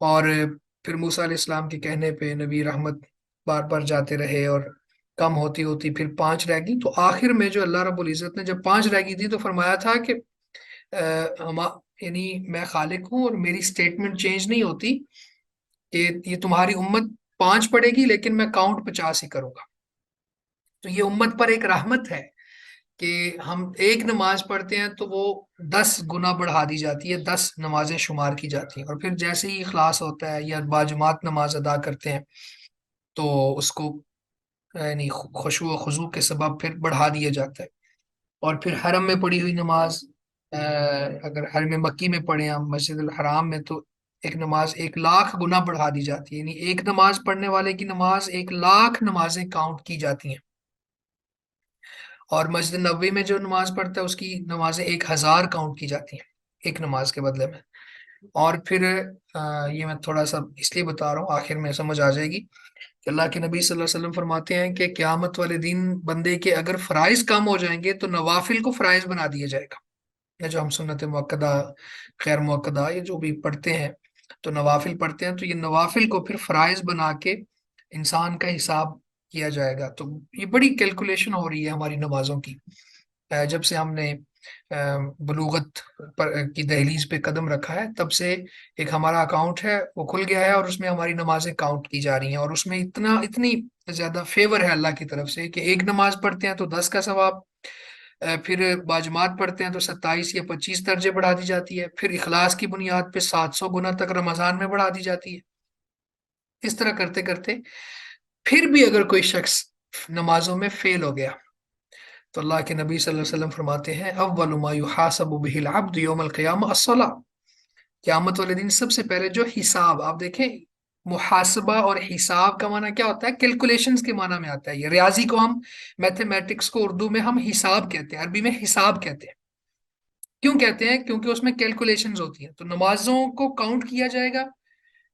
اور پھر موسیٰ علیہ السلام کے کہنے پہ نبی رحمت بار بار جاتے رہے، اور کم ہوتی ہوتی پھر 5 رہ گئی. تو آخر میں جو اللہ رب العزت نے جب 5 رہ گئی تھی تو فرمایا تھا کہ یعنی میں خالق ہوں اور میری سٹیٹمنٹ چینج نہیں ہوتی کہ یہ تمہاری امت 5 پڑے گی لیکن میں کاؤنٹ 50 ہی کروں گا. تو یہ امت پر ایک رحمت ہے کہ ہم ایک نماز پڑھتے ہیں تو وہ 10 گنا بڑھا دی جاتی ہے، 10 نمازیں شمار کی جاتی ہیں. اور پھر جیسے ہی اخلاص ہوتا ہے یا باجماعت نماز ادا کرتے ہیں تو اس کو یعنی خشوع و خضوع کے سبب پھر بڑھا دیا جاتا ہے. اور پھر حرم میں پڑھی ہوئی نماز، اگر حرم مکی میں پڑھیں ہم مسجد الحرام میں، تو ایک نماز 1,00,000 گنا بڑھا دی جاتی ہے، یعنی ایک نماز پڑھنے والے کی نماز 1,00,000 نمازیں کاؤنٹ کی جاتی ہیں. اور مسجد نبوی میں جو نماز پڑھتا ہے اس کی نمازیں 1,000 کاؤنٹ کی جاتی ہیں ایک نماز کے بدلے میں. اور پھر یہ میں تھوڑا سا اس لیے بتا رہا ہوں، آخر میں سمجھ آ جائے گی کہ اللہ کے نبی صلی اللہ علیہ وسلم فرماتے ہیں کہ قیامت والے دن بندے کے اگر فرائض کم ہو جائیں گے تو نوافل کو فرائض بنا دیا جائے گا. یا جو ہم سنت موقدہ، خیر موقدہ، یہ جو بھی پڑھتے ہیں تو نوافل پڑھتے ہیں، تو یہ نوافل کو پھر فرائض بنا کے انسان کا حساب کیا جائے گا. تو یہ بڑی کیلکولیشن ہو رہی ہے ہماری نمازوں کی. جب سے ہم نے بلوغت کی دہلیز پہ قدم رکھا ہے تب سے ایک ہمارا اکاؤنٹ ہے وہ کھل گیا ہے، اور اس میں ہماری نمازیں کاؤنٹ کی جا رہی ہیں، اور اس میں اتنی زیادہ فیور ہے اللہ کی طرف سے کہ ایک نماز پڑھتے ہیں تو 10 کا ثواب، پھر باجماعت پڑھتے ہیں تو 27 یا 25 درجے بڑھا دی جاتی ہے، پھر اخلاص کی بنیاد پہ 700 گنا تک رمضان میں بڑھا دی جاتی ہے. اس طرح کرتے کرتے پھر بھی اگر کوئی شخص نمازوں میں فیل ہو گیا تو اللہ کے نبی صلی اللہ علیہ وسلم فرماتے ہیں اول ما یحاسب به العبد یوم القیامہ الصلاۃ، قیامت والے دن سب سے پہلے جو حساب، آپ دیکھیں محاسبہ اور حساب کا معنی کیا ہوتا ہے، کیلکولیشنز کے معنی میں آتا ہے. یہ ریاضی کو ہم میتھمیٹکس کو اردو میں ہم حساب کہتے ہیں، عربی میں حساب کہتے ہیں. کیوں کہتے ہیں؟ کیونکہ اس میں کیلکولیشنز ہوتی ہیں. تو نمازوں کو کاؤنٹ کیا جائے گا،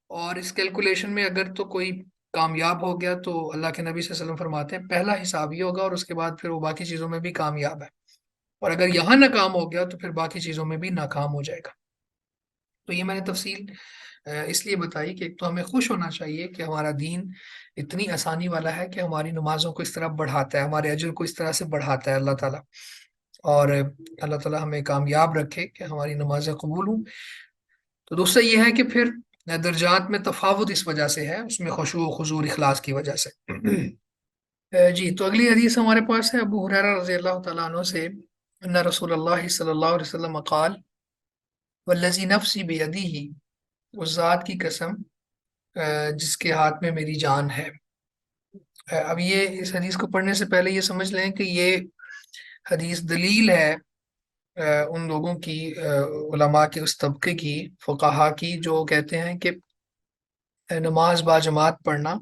اور اس کیلکولیشن میں اگر تو کوئی کامیاب ہو گیا تو اللہ کے نبی صلی اللہ علیہ وسلم فرماتے ہیں پہلا حساب ہی ہوگا، اور اس کے بعد پھر وہ باقی چیزوں میں بھی کامیاب ہے. اور اگر یہاں ناکام ہو گیا تو پھر باقی چیزوں میں بھی ناکام ہو جائے گا. تو یہ میں نے تفصیل اس لیے بتائی کہ ایک تو ہمیں خوش ہونا چاہیے کہ ہمارا دین اتنی آسانی والا ہے کہ ہماری نمازوں کو اس طرح بڑھاتا ہے، ہمارے اجر کو اس طرح سے بڑھاتا ہے اللہ تعالیٰ. اور اللہ تعالیٰ ہمیں کامیاب رکھے کہ ہماری نمازیں قبول ہوں. تو دوسرا یہ ہے کہ پھر درجات میں تفاوت اس وجہ سے ہے، اس میں خشوع و خضوع اخلاص کی وجہ سے. جی تو اگلی حدیث ہمارے پاس ہے ابو ہریرہ رضی اللہ تعالیٰ عنہ سے، ان رسول اللہ صلی اللہ علیہ وسلم قال والذی نفسی بیدیہ، اس ذات کی قسم جس کے ہاتھ میں میری جان ہے. اب یہ اس حدیث کو پڑھنے سے پہلے یہ سمجھ لیں کہ یہ حدیث دلیل ہے ان لوگوں کی، علماء کے اس طبقے کی، فقہا کی، جو کہتے ہیں کہ نماز باجماعت پڑھنا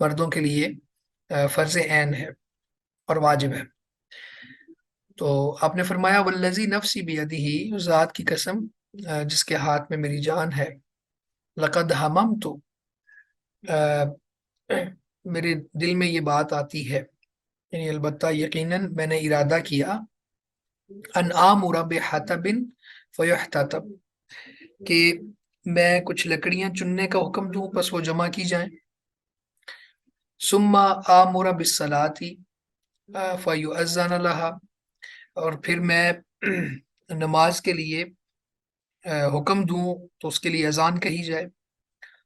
مردوں کے لیے فرض عین ہے اور واجب ہے. تو آپ نے فرمایا والذی نفسی بیدہ، اس ذات کی قسم جس کے ہاتھ میں میری جان ہے، لقد ہممت، میرے دل میں یہ بات آتی ہے، یعنی البتہ یقیناً میں نے ارادہ کیا، ان آمر بحطب فیحتطب، کہ میں کچھ لکڑیاں چننے کا حکم دوں پس وہ جمع کی جائیں. ثم آمر بالصلاۃ فیؤذن لها، اور پھر میں نماز کے لیے حکم دوں تو اس کے لیے اذان کہی جائے.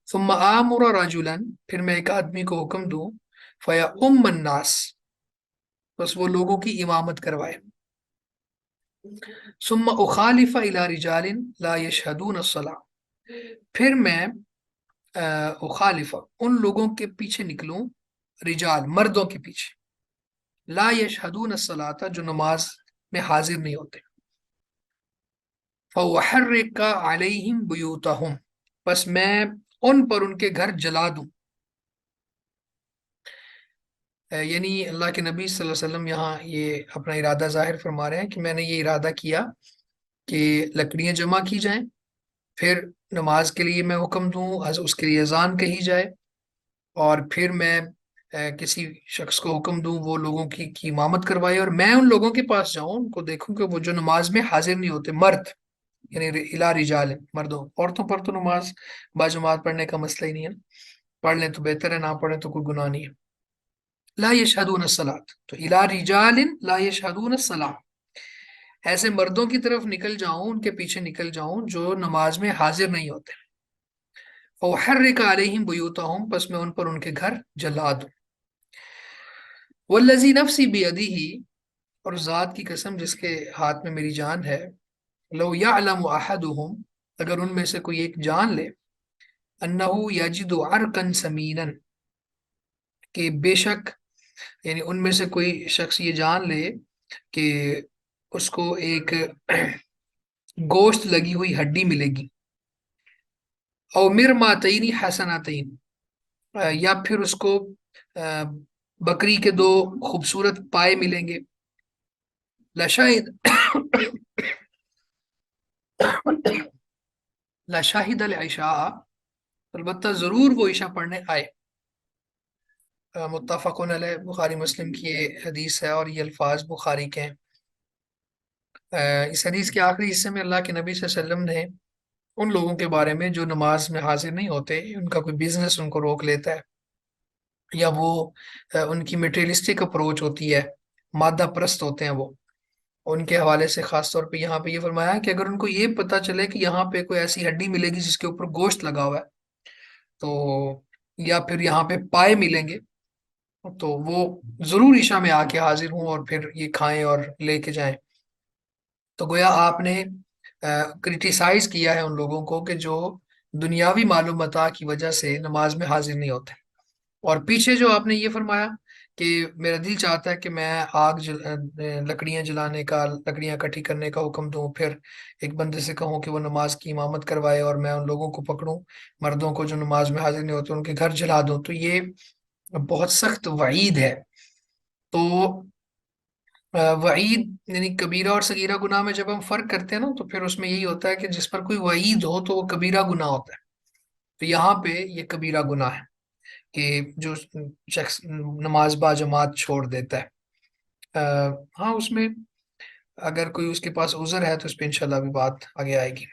ثم آمر رجلا، پھر میں ایک آدمی کو حکم دوں، فیؤم الناس، بس وہ لوگوں کی امامت کروائے، ثم اخالف الى رجال لا يشهدون الصلاة، پھر میں اخالف ان لوگوں کے پیچھے نکلوں، رجال مردوں کے پیچھے، لا يشهدون الصلاة جو نماز میں حاضر نہیں ہوتے، فوحرق علیہم بیوتہم، بس میں ان پر ان کے گھر جلا دوں۔ یعنی اللہ کے نبی صلی اللہ علیہ وسلم یہاں یہ اپنا ارادہ ظاہر فرما رہے ہیں کہ میں نے یہ ارادہ کیا کہ لکڑیاں جمع کی جائیں، پھر نماز کے لیے میں حکم دوں، اس کے لیے اذان کہی جائے، اور پھر میں کسی شخص کو حکم دوں وہ لوگوں کی امامت کروائے، اور میں ان لوگوں کے پاس جاؤں، ان کو دیکھوں کہ وہ جو نماز میں حاضر نہیں ہوتے، مرد، یعنی الا رجال، مردوں، عورتوں پر تو نماز باجماعت پڑھنے کا مسئلہ ہی نہیں ہے، پڑھ لیں تو بہتر ہے، نہ پڑھیں تو کوئی گناہ نہیں ہے۔ لا یشہدون الصلاۃ، تو الا رجال لا یشہدون الصلاۃ، ایسے مردوں کی طرف نکل جاؤں، ان کے پیچھے نکل جاؤں جو نماز میں حاضر نہیں ہوتے، فوحرک علیہم بیوتہم، پس میں ان پر ان کے گھر جلا دوں، والذی نفسی بیدہ، اور ذات کی قسم جس کے ہاتھ میں میری جان ہے، لو یعلم احدہم، اگر ان میں سے کوئی ایک جان لے، انہ یجد عرقا سمینا، کہ بے شک، یعنی ان میں سے کوئی شخص یہ جان لے کہ اس کو ایک گوشت لگی ہوئی ہڈی ملے گی، او مرماتین حسناتین، یا پھر اس کو بکری کے دو خوبصورت پائے ملیں گے، لشاہد لشاہد العشاء، البتہ ضرور وہ عشاء پڑھنے آئے۔ متفقن علیہ، بخاری مسلم کی یہ حدیث ہے، اور یہ الفاظ بخاری کے ہیں۔ اس حدیث کے آخری حصے میں اللہ کے نبی صلی اللہ علیہ وسلم نے ان لوگوں کے بارے میں جو نماز میں حاضر نہیں ہوتے، ان کا کوئی بزنس ان کو روک لیتا ہے، یا وہ ان کی میٹریلسٹک اپروچ ہوتی ہے، مادہ پرست ہوتے ہیں وہ، ان کے حوالے سے خاص طور پہ یہاں پہ یہ فرمایا کہ اگر ان کو یہ پتا چلے کہ یہاں پہ کوئی ایسی ہڈی ملے گی جس کے اوپر گوشت لگا ہوا ہے، تو یا پھر یہاں پہ پائے ملیں گے، تو وہ ضرور عشاء میں آ کے حاضر ہوں اور پھر یہ کھائیں اور لے کے جائیں۔ تو گویا آپ نے کرٹیسائز کیا ہے ان لوگوں کو کہ جو دنیاوی معلومات کی وجہ سے نماز میں حاضر نہیں ہوتے، اور پیچھے جو آپ نے یہ فرمایا کہ میرا دل چاہتا ہے کہ میں لکڑیاں جلانے کا، لکڑیاں اکٹھی کرنے کا حکم دوں، پھر ایک بندے سے کہوں کہ وہ نماز کی امامت کروائے، اور میں ان لوگوں کو پکڑوں، مردوں کو جو نماز میں حاضر نہیں ہوتے، ان کے گھر جلا دوں، تو یہ بہت سخت وعید ہے۔ تو وعید یعنی کبیرہ اور صغیرہ گناہ میں جب ہم فرق کرتے ہیں نا، تو پھر اس میں یہی ہوتا ہے کہ جس پر کوئی وعید ہو تو وہ کبیرہ گناہ ہوتا ہے، تو یہاں پہ یہ کبیرہ گناہ ہے کہ جو شخص نماز با جماعت چھوڑ دیتا ہے۔ ہاں، اس میں اگر کوئی اس کے پاس عذر ہے تو اس پہ انشاءاللہ بھی بات آگے آئے گی۔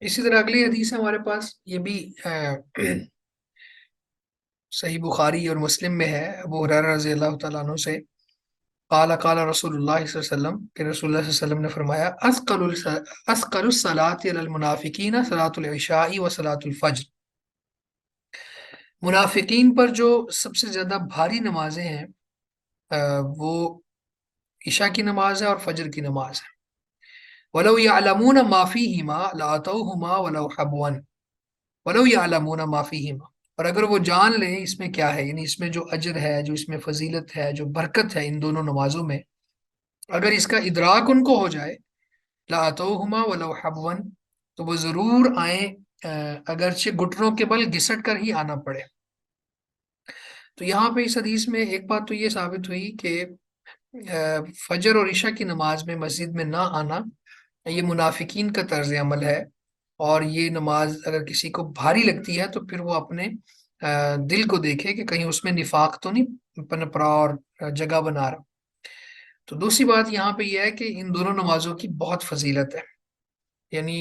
اسی طرح اگلی حدیث ہے ہمارے پاس، یہ بھی صحیح بخاری اور مسلم میں ہے، ابو ہریرہ رضی اللہ تعالیٰ عنہ سے، قال قال رسول اللہ صلی اللہ علیہ وسلم، کہ رسول اللہ صلی اللہ علیہ وسلم نے فرمایا، اثقل الصلاۃ علی المنافقین صلاۃ العشاء و صلاۃ الفجر، منافقین پر جو سب سے زیادہ بھاری نمازیں ہیں وہ عشاء کی نماز ہے اور فجر کی نماز ہے۔ وَلَوْ يَعْلَمُونَ مَا فِيهِمَا لَأَتَوْهُمَا وَلَوْ حَبْوًا، وَلَوْ يَعْلَمُونَ مَا فِيهِمَا، اور اگر وہ جان لیں اس میں کیا ہے، یعنی اس میں جو اجر ہے، جو اس میں فضیلت ہے، جو برکت ہے ان دونوں نمازوں میں، اگر اس کا ادراک ان کو ہو جائے، لَأَتَوْهُمَا وَلَوْ حَبْوًا، تو وہ ضرور آئیں، اگرچہ گھٹنوں کے بل گھسٹ کر ہی آنا پڑے۔ تو یہاں پہ اس حدیث میں ایک بات تو یہ ثابت ہوئی کہ فجر اور عشاء کی نماز میں مسجد میں نہ آنا یہ منافقین کا طرز عمل ہے، اور یہ نماز اگر کسی کو بھاری لگتی ہے تو پھر وہ اپنے دل کو دیکھے کہ کہیں اس میں نفاق تو نہیں پنپ رہا اور جگہ بنا رہا۔ تو دوسری بات یہاں پہ یہ ہے کہ ان دونوں نمازوں کی بہت فضیلت ہے. یعنی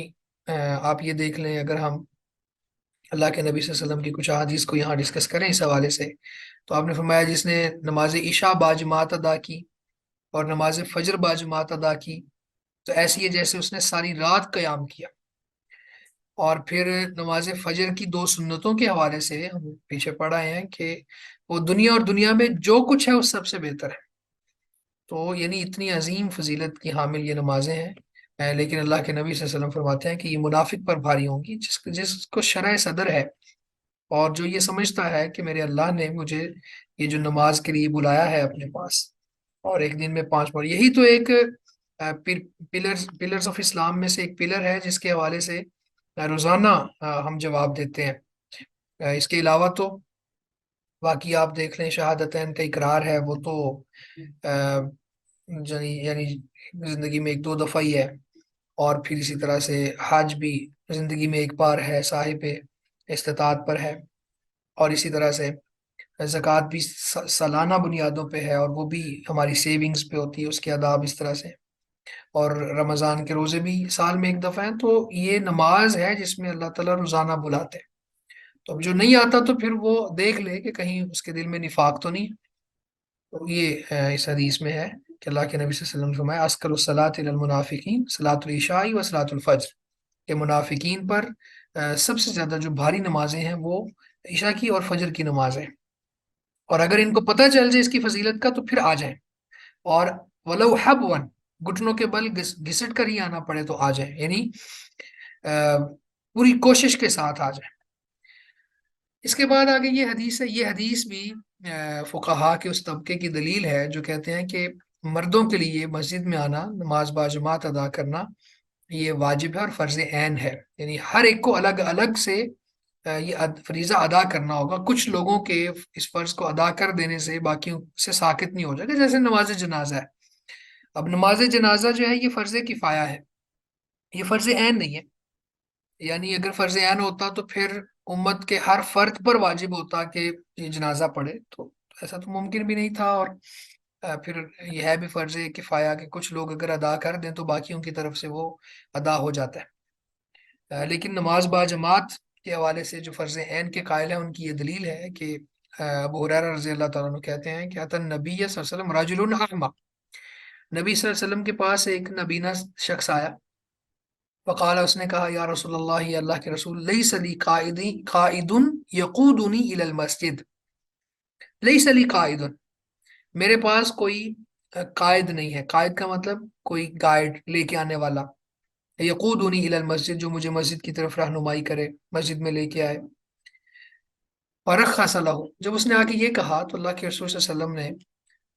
آپ یہ دیکھ لیں، اگر ہم اللہ کے نبی صلی اللہ علیہ وسلم کی کچھ احادیث کو یہاں ڈسکس کریں اس حوالے سے، تو آپ نے فرمایا جس نے نماز عشاء باجماعت ادا کی اور نماز فجر باجماعت ادا کی تو ایسی ہے جیسے اس نے ساری رات قیام کیا. اور پھر نماز فجر کی دو سنتوں کے حوالے سے ہم پیچھے پڑھ آئے ہیں کہ وہ دنیا اور دنیا میں جو کچھ ہے اس سب سے بہتر ہے. تو یعنی اتنی عظیم فضیلت کی حامل یہ نمازیں ہیں. لیکن اللہ کے نبی صلی اللہ علیہ وسلم فرماتے ہیں کہ یہ منافق پر بھاری ہوں گی جس کو شرح صدر ہے اور جو یہ سمجھتا ہے کہ میرے اللہ نے مجھے یہ جو نماز کے لیے بلایا ہے اپنے پاس، اور ایک دن میں 5 بار، یہی تو ایک پلرز آف اسلام میں سے ایک پلر ہے جس کے حوالے سے روزانہ ہم جواب دیتے ہیں. اس کے علاوہ تو باقی آپ دیکھ لیں شہادتین کا اقرار ہے وہ تو یعنی زندگی میں ایک دو دفعہ ہی ہے، اور پھر اسی طرح سے حج بھی زندگی میں ایک بار ہے، صاحب استطاعت پر ہے، اور اسی طرح سے زکوٰۃ بھی سالانہ بنیادوں پہ ہے اور وہ بھی ہماری سیونگز پہ ہوتی ہے اس کے آداب اس طرح سے، اور رمضان کے روزے بھی سال میں ایک دفعہ ہیں. تو یہ نماز ہے جس میں اللہ تعالیٰ روزانہ بلاتے ہیں. تو اب جو نہیں آتا تو پھر وہ دیکھ لے کہ کہیں اس کے دل میں نفاق تو نہیں. تو یہ اس حدیث میں ہے کہ اللہ کے نبی صلی اللہ علیہ وسلم نے فرمایا اسکر الصلاۃ علی المنافقین صلاۃ العشاء و صلاۃ الفجر، کہ منافقین پر سب سے زیادہ جو بھاری نمازیں ہیں وہ عشاء کی اور فجر کی نمازیں. اور اگر ان کو پتہ چل جائے اس کی فضیلت کا تو پھر آ جائیں، اور ولو حبون، گھٹنوں کے بل گھسٹ کر ہی آنا پڑے تو آ جائیں، یعنی پوری کوشش کے ساتھ آ جائیں. اس کے بعد آگے یہ حدیث ہے. یہ حدیث بھی فقہا کے اس طبقے کی دلیل ہے جو کہتے ہیں کہ مردوں کے لیے مسجد میں آنا، نماز باجماعت ادا کرنا یہ واجب ہے اور فرض عین ہے. یعنی ہر ایک کو الگ الگ سے یہ فریضہ ادا کرنا ہوگا. کچھ لوگوں کے اس فرض کو ادا کر دینے سے باقیوں سے ساقط نہیں ہو جائے گا، جیسے نماز جنازہ ہے. اب نماز جنازہ جو ہے یہ فرض کفایہ ہے، یہ فرض عین نہیں ہے. یعنی اگر فرض عین ہوتا تو پھر امت کے ہر فرد پر واجب ہوتا کہ یہ جنازہ پڑھے، تو ایسا تو ممکن بھی نہیں تھا. اور پھر یہ ہے بھی فرض کفایہ کہ کچھ لوگ اگر ادا کر دیں تو باقیوں کی طرف سے وہ ادا ہو جاتا ہے. لیکن نماز با جماعت کے حوالے سے جو فرض عین کے قائل ہیں ان کی یہ دلیل ہے کہ ابو ہریرہ رضی اللہ تعالیٰ عنہ کہتے ہیں کہ اتى النبی صلی اللہ علیہ وسلم رجل اعمى، نبی صلی اللہ علیہ وسلم کے پاس ایک نابینا شخص آیا. فقال، اس نے کہا یا رسول اللہ، یا اللہ کے رسول، لیس لی قائد یقودنی الی المسجد. لیس لی قائد، میرے پاس کوئی قائد نہیں ہے. قائد کا مطلب کوئی گائیڈ لے کے آنے والا. یقودنی الی المسجد، جو مجھے مسجد کی طرف رہنمائی کرے، مسجد میں لے کے آئے. فرخص لہ، جب اس نے آ کے یہ کہا تو اللہ کے رسول صلی اللہ علیہ وسلم نے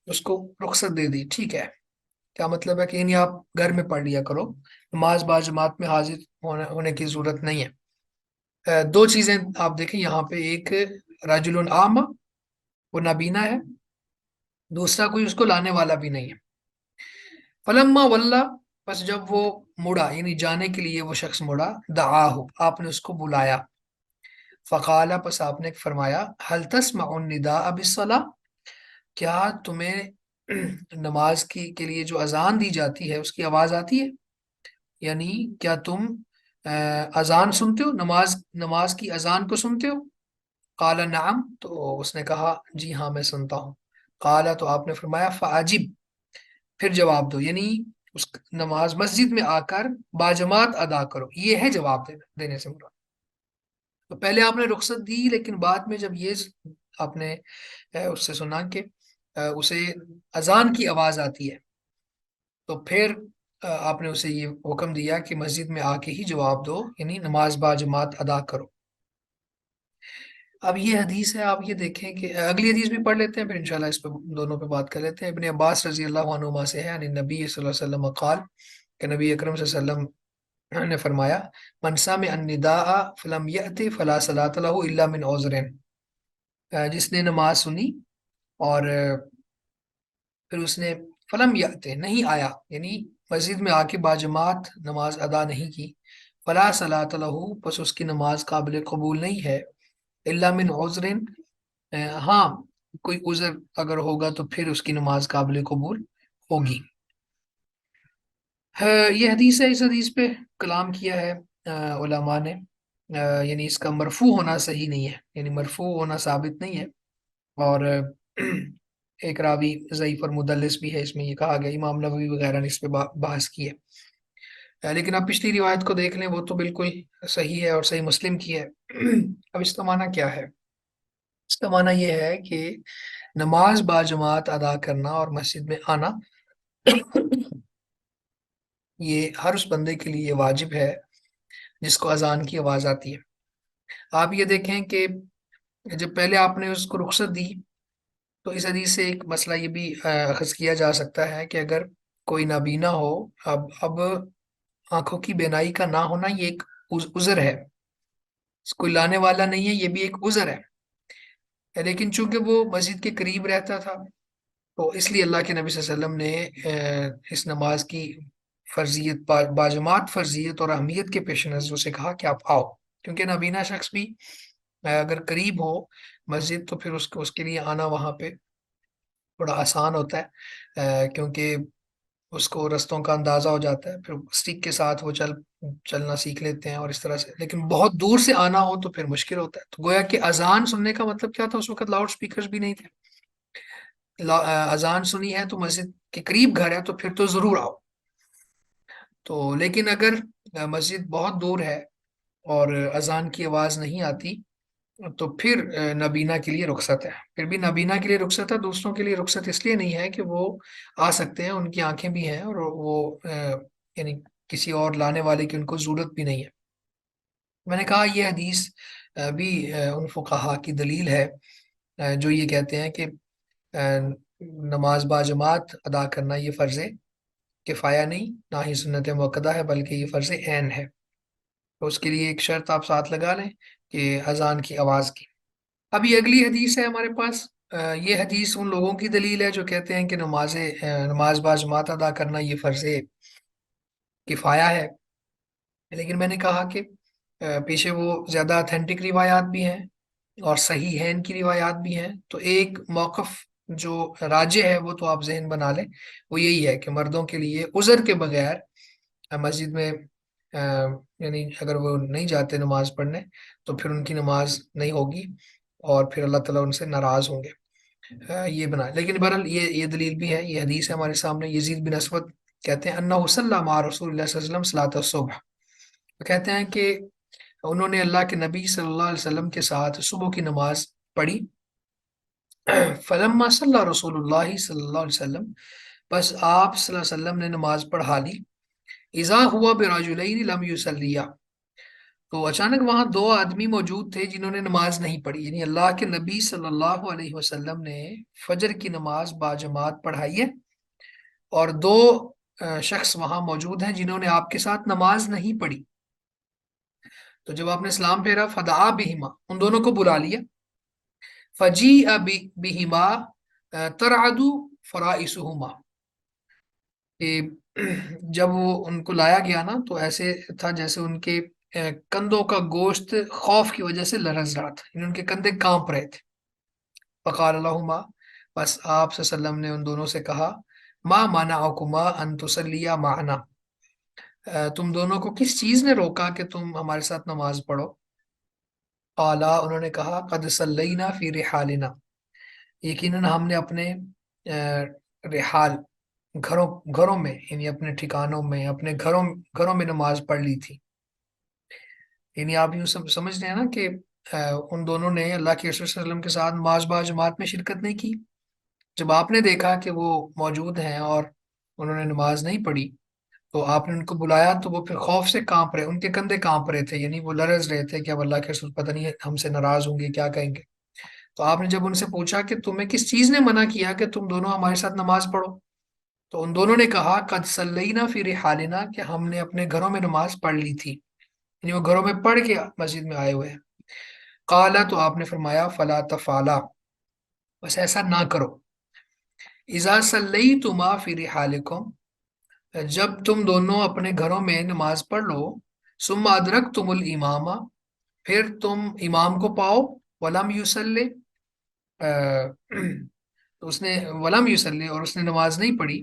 اس کو رخصت دے دی. ٹھیک ہے، کیا مطلب ہے کہ یعنی آپ گھر میں پڑھ لیا کرو، نماز با جماعت میں حاضر ہونے کی ضرورت نہیں ہے. دو چیزیں آپ دیکھیں یہاں پہ، ایک رجل اعمى، وہ نابینا ہے، دوسرا کوئی اس کو لانے والا بھی نہیں ہے. فلما ولا، بس جب وہ مڑا یعنی جانے کے لیے وہ شخص مڑا، دعاہ، آپ نے اس کو بلایا. فقال، پس آپ نے فرمایا هل تسمع النداء بالصلاة، کیا تمہیں نماز کے لیے جو اذان دی جاتی ہے اس کی آواز آتی ہے؟ یعنی کیا تم اذان سنتے ہو، نماز کی اذان کو سنتے ہو؟ قال نعم، تو اس نے کہا جی ہاں میں سنتا ہوں. قال، تو آپ نے فرمایا فعجب، پھر جواب دو، یعنی اس نماز مسجد میں آ کر باجماعت ادا کرو، یہ ہے جواب دینے سے مراد. تو پہلے آپ نے رخصت دی، لیکن بعد میں جب یہ آپ نے اس سے سنا کہ اسے اذان کی آواز آتی ہے تو پھر آپ نے اسے یہ حکم دیا کہ مسجد میں آ کے ہی جواب دو، یعنی نماز با جماعت ادا کرو. اب یہ حدیث ہے، آپ یہ دیکھیں کہ اگلی حدیث بھی پڑھ لیتے ہیں پھر انشاءاللہ اس پہ دونوں پہ بات کر لیتے ہیں. ابن عباس رضی اللہ عنہما سے ہے یعنی نبی صلی اللہ علیہ وسلم قال، کہ نبی اکرم صلی اللہ علیہ وسلم نے فرمایا من سمع النداء فلم یأت فلا صلاۃ له الا من عذر، جس نے نماز سنی اور پھر اس نے فلم یأت نہیں آیا، یعنی مسجد میں آ کے باجماعت نماز ادا نہیں کی، فلا صلاۃ له، پس اس کی نماز قابل قبول نہیں ہے، الا من عذر، ہاں کوئی عذر اگر ہوگا تو پھر اس کی نماز قابل قبول ہوگی۔ یہ حدیث ہے، اس حدیث پہ کلام کیا ہے علماء نے، یعنی اس کا مرفوع ہونا صحیح نہیں ہے، یعنی مرفوع ہونا ثابت نہیں ہے، اور ایک راوی ضعیف اور مدلس بھی ہے، اس میں یہ کہا گیا، امام نووی وغیرہ نے اس پہ بحث کی ہے۔ لیکن آپ پچھلی روایت کو دیکھ لیں، وہ تو بالکل صحیح ہے اور صحیح مسلم کی ہے۔ اب اس کا معنی کیا ہے؟ اس کا معنی یہ ہے کہ نماز با جماعت ادا کرنا اور مسجد میں آنا یہ ہر اس بندے کے لیے واجب ہے جس کو اذان کی آواز آتی ہے۔ آپ یہ دیکھیں کہ جب پہلے آپ نے اس کو رخصت دی تو اس حدیث سے ایک مسئلہ یہ بھی اخذ کیا جا سکتا ہے کہ اگر کوئی نابینا ہو، اب آنکھوں کی بینائی کا نہ ہونا یہ ایک عذر ہے، کوئی لانے والا نہیں ہے، یہ بھی ایک عذر ہے، لیکن چونکہ وہ مسجد کے قریب رہتا تھا تو اس لیے اللہ کے نبی صلی اللہ علیہ وسلم نے اس نماز کی فرضیت، باجماعت فرضیت اور اہمیت کے پیش نظر اسے کہا کہ آپ آؤ، کیونکہ نابینا شخص بھی اگر قریب ہو مسجد تو پھر اس کے لیے آنا وہاں پہ بڑا آسان ہوتا ہے، کیونکہ اس کو رستوں کا اندازہ ہو جاتا ہے، پھر اسٹک کے ساتھ وہ چلنا سیکھ لیتے ہیں اور اس طرح سے، لیکن بہت دور سے آنا ہو تو پھر مشکل ہوتا ہے۔ تو گویا کہ اذان سننے کا مطلب کیا تھا؟ اس وقت لاؤڈ سپیکرز بھی نہیں تھے، اذان سنی ہے تو مسجد کے قریب گھر ہے تو پھر تو ضرور آؤ۔ تو لیکن اگر مسجد بہت دور ہے اور اذان کی آواز نہیں آتی تو پھر نابینا کے لیے رخصت ہے، پھر بھی نابینا کے لیے رخصت ہے، دوسروں کے لیے رخصت اس لیے نہیں ہے کہ وہ آ سکتے ہیں، ان کی آنکھیں بھی ہیں اور وہ یعنی کسی اور لانے والے کی ان کو ضرورت بھی نہیں ہے۔ میں نے کہا یہ حدیث بھی ان فقہا کی دلیل ہے جو یہ کہتے ہیں کہ نماز با جماعت ادا کرنا یہ فرض کفایہ نہیں، نہ ہی سنت موقدہ ہے، بلکہ یہ فرض عین ہے۔ تو اس کے لیے ایک شرط آپ ساتھ لگا لیں کہ اذان کی آواز کی۔ اب یہ اگلی حدیث ہے ہمارے پاس، یہ حدیث ان لوگوں کی دلیل ہے جو کہتے ہیں کہ نماز با جماعت ادا کرنا یہ فرض کفایہ ہے، لیکن میں نے کہا کہ پیچھے وہ زیادہ اتھینٹک روایات بھی ہیں اور صحیح ہیں، ان کی روایات بھی ہیں، تو ایک موقف جو راجح ہے وہ تو آپ ذہن بنا لیں، وہ یہی ہے کہ مردوں کے لیے عذر کے بغیر مسجد میں یعنی اگر وہ نہیں جاتے نماز پڑھنے تو پھر ان کی نماز نہیں ہوگی اور پھر اللہ تعالیٰ ان سے ناراض ہوں گے، یہ بنا، لیکن بہرحال یہ دلیل بھی ہے، یہ حدیث ہے ہمارے سامنے۔ یزید بن اسود کہتے ہیں انہ صلی مع رسول اللہ صلی اللہ علیہ وسلم صلاۃ الصبح، وہ کہتے ہیں کہ انہوں نے اللہ کے نبی صلی اللہ علیہ وسلم کے ساتھ صبح کی نماز پڑھی، فلما صلی رسول اللہ صلی اللہ علیہ وسلم، بس آپ صلی اللہ علیہ وسلم نے نماز پڑھا لی، اذا ہوا برجلین لم یصلیا، تو اچانک وہاں دو آدمی موجود تھے جنہوں نے نماز نہیں پڑھی، یعنی اللہ کے نبی صلی اللہ علیہ وسلم نے فجر کی نماز با جماعت پڑھائی ہے اور دو شخص وہاں موجود ہیں جنہوں نے آپ کے ساتھ نماز نہیں پڑھی۔ تو جب آپ نے اسلام پھیرا، فدعا بہما، ان دونوں کو بلا لیا، فجیء بہما ترعد فرائسہما، کہ جب وہ ان کو لایا گیا نا تو ایسے تھا جیسے ان کے کندھوں کا گوشت خوف کی وجہ سے لرز رہا تھا، یعنی ان کے کندھے کانپ رہے تھے۔ فقال لہما، بس آپ صلی اللہ علیہ وسلم نے ان دونوں سے کہا، ما منعکما ان تصلیا معنا، تم دونوں کو کس چیز نے روکا کہ تم ہمارے ساتھ نماز پڑھو؟ قالا، انہوں نے کہا، قد صلینا فی رحالنا، یقیناً ہم نے اپنے رحال گھروں میں، یعنی اپنے ٹھکانوں میں، اپنے گھروں میں نماز پڑھ لی تھی۔ یعنی آپ یوں سمجھ رہے ہیں نا کہ ان دونوں نے اللہ کے رسول صلی اللہ علیہ وسلم کے ساتھ نماز با جماعت میں شرکت نہیں کی، جب آپ نے دیکھا کہ وہ موجود ہیں اور انہوں نے نماز نہیں پڑھی تو آپ نے ان کو بلایا، تو وہ پھر خوف سے کانپ رہے، ان کے کندھے کانپ رہے تھے، یعنی وہ لرز رہے تھے کہ اب اللہ کے رسول پتہ نہیں ہم سے ناراض ہوں گے، کیا کہیں گے۔ تو آپ نے جب ان سے پوچھا کہ تمہیں کس چیز نے منع کیا کہ تم دونوں ہمارے ساتھ نماز پڑھو، تو ان دونوں نے کہا، قد صلینا فی رحالنا، کہ ہم نے اپنے گھروں میں نماز پڑھ لی تھی، یعنی وہ گھروں میں پڑھ کے مسجد میں آئے ہوئے ہیں۔ قالا، تو آپ نے فرمایا، فلا تفعلا، بس ایسا نہ کرو، اذا صلیتما فی رحالکم، جب تم دونوں اپنے گھروں میں نماز پڑھ لو، ثم ادرکتم الامام، پھر تم امام کو پاؤ، ولم یصلی، تو اس نے ولم یصلی، اور اس نے نماز نہیں پڑھی،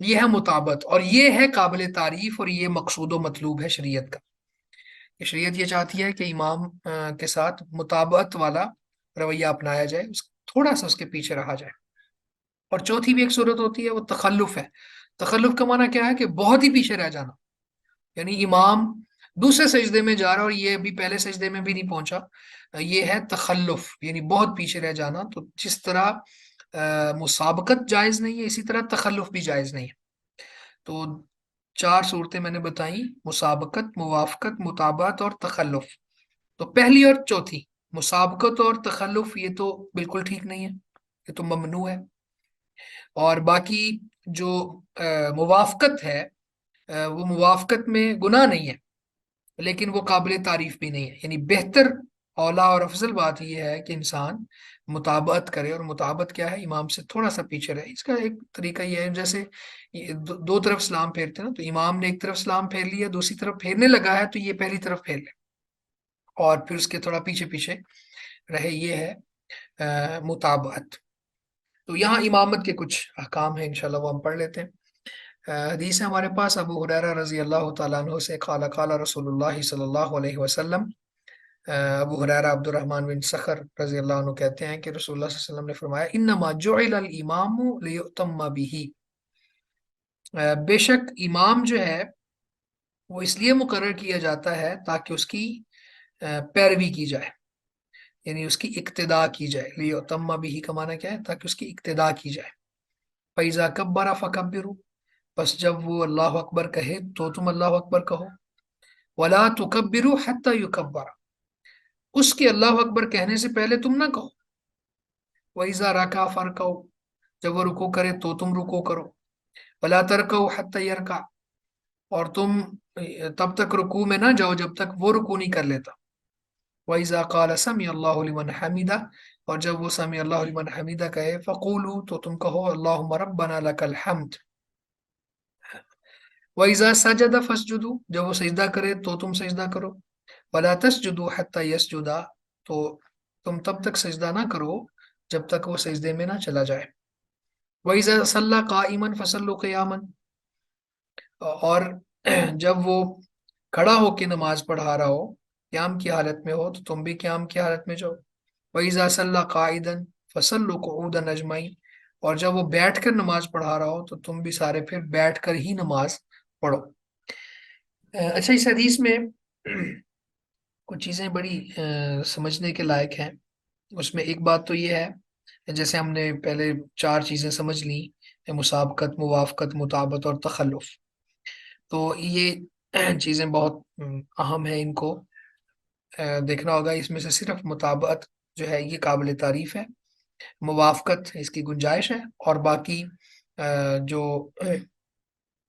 یہ ہے مطابقت، اور یہ ہے قابل تعریف، اور یہ مقصود و مطلوب ہے شریعت کا، کہ شریعت یہ چاہتی ہے کہ امام کے ساتھ مطابقت والا رویہ اپنایا جائے، تھوڑا سا اس کے پیچھے رہا جائے۔ اور چوتھی بھی ایک صورت ہوتی ہے، وہ تخلف ہے۔ تخلف کا معنی کیا ہے؟ کہ بہت ہی پیچھے رہ جانا، یعنی امام دوسرے سجدے میں جا رہا اور یہ ابھی پہلے سجدے میں بھی نہیں پہنچا، یہ ہے تخلف، یعنی بہت پیچھے رہ جانا۔ تو جس طرح مسابقت جائز نہیں ہے، اسی طرح تخلف بھی جائز نہیں ہے۔ تو چار صورتیں میں نے بتائیں: مسابقت، موافقت، مطابقت اور تخلف۔ تو پہلی اور چوتھی، مسابقت اور تخلف، یہ تو بالکل ٹھیک نہیں ہے، یہ تو ممنوع ہے۔ اور باقی جو موافقت ہے، وہ موافقت میں گناہ نہیں ہے، لیکن وہ قابل تعریف بھی نہیں ہے۔ یعنی بہتر، اولا اور افضل بات یہ ہے کہ انسان مطابقت کرے، اور مطابقت کیا ہے؟ امام سے تھوڑا سا پیچھے رہے۔ اس کا ایک طریقہ یہ ہے، جیسے دو طرف سلام پھیرتے ہیں نا، تو امام نے ایک طرف سلام پھیر لیا، دوسری طرف پھیرنے لگا ہے، تو یہ پہلی طرف پھیر لے اور پھر اس کے تھوڑا پیچھے پیچھے رہے، یہ ہے مطابقت۔ تو یہاں امامت کے کچھ احکام ہیں، انشاءاللہ وہ ہم پڑھ لیتے ہیں۔ حدیث ہے ہمارے پاس ابو ہریرہ رضی اللہ تعالیٰ عنہ سے، قال قال رسول اللہ صلی اللہ علیہ وسلم۔ ابو ہریرہ عبد الرحمن بن سخر رضی اللہ عنہ کہتے ہیں کہ رسول اللہ صلی اللہ علیہ وسلم نے فرمایا: انما جعل الامام لیؤتم بہ، بے شک امام جو ہے وہ اس لیے مقرر کیا جاتا ہے تاکہ اس کی پیروی کی جائے، یعنی اس کی اقتداء کی جائے۔ لیؤتم بہ کا معنی کیا ہے؟ تاکہ اس کی اقتداء کی جائے۔ فَإِذَا كَبَّرَ فَكَبِّرُوا، بس جب وہ اللہ اکبر کہے تو تم اللہ اکبر کہو۔ وَلَا تُكَبِّرُوا حَتَّى يُكَبَّرَ، اس کے اللہ اکبر کہنے سے پہلے تم نہ کہو۔ وَإِذَا رَكَعَ فَارْكَعُوا، جب وہ رکوع کرے تو تم رکوع کرو۔ وَلَا تَرْكَعُوا حَتَّى يَرْكَعَ، اور تم تب تک رکوع میں نہ جاؤ جب تک وہ رکوع نہیں کر لیتا۔ وَإِذَا قَالَ سَمِعَ اللَّهُ لِمَنْ حَمِدَهُ، اور جب وہ سَمِعَ اللَّهُ لِمَنْ حَمِدَهُ کہے، فَقُولُوا، تو تم کہو، اللَّهُمَّ رَبَّنَا لَكَ الْحَمْدُ۔ وَإِذَا سَجَدَ فَاسْجُدُوا، جب وہ سجدہ کرے تو تم سجدہ کرو۔ وَلَا تَسْجُدُوا حَتَّى يَسْجُدَ، تو تم تب تک سجدہ نہ کرو جب تک وہ سجدے میں نہ چلا جائے۔ وَإِذَا صَلَّى قَائِمًا فَصَلُّوا قِيَامًا، اور جب وہ کھڑا ہو کے نماز پڑھا رہا ہو، قیام کی حالت میں ہو، تو تم بھی قیام کی حالت میں جاؤ۔ وَإِذَا صَلَّى قَاعِدًا فَصَلُّوا قُعُودًا أَجْمَعِينَ، اور جب وہ بیٹھ کر نماز پڑھا رہا ہو تو تم بھی سارے پھر بیٹھ کر ہی نماز پڑھو۔ اچھا، اس حدیث میں کچھ چیزیں بڑی سمجھنے کے لائق ہیں۔ اس میں ایک بات تو یہ ہے، جیسے ہم نے پہلے چار چیزیں سمجھ لیں: مسابقت، موافقت، مطابقت اور تخلف، تو یہ چیزیں بہت اہم ہیں، ان کو دیکھنا ہوگا۔ اس میں سے صرف مطابقت جو ہے یہ قابل تعریف ہے، موافقت اس کی گنجائش ہے، اور باقی جو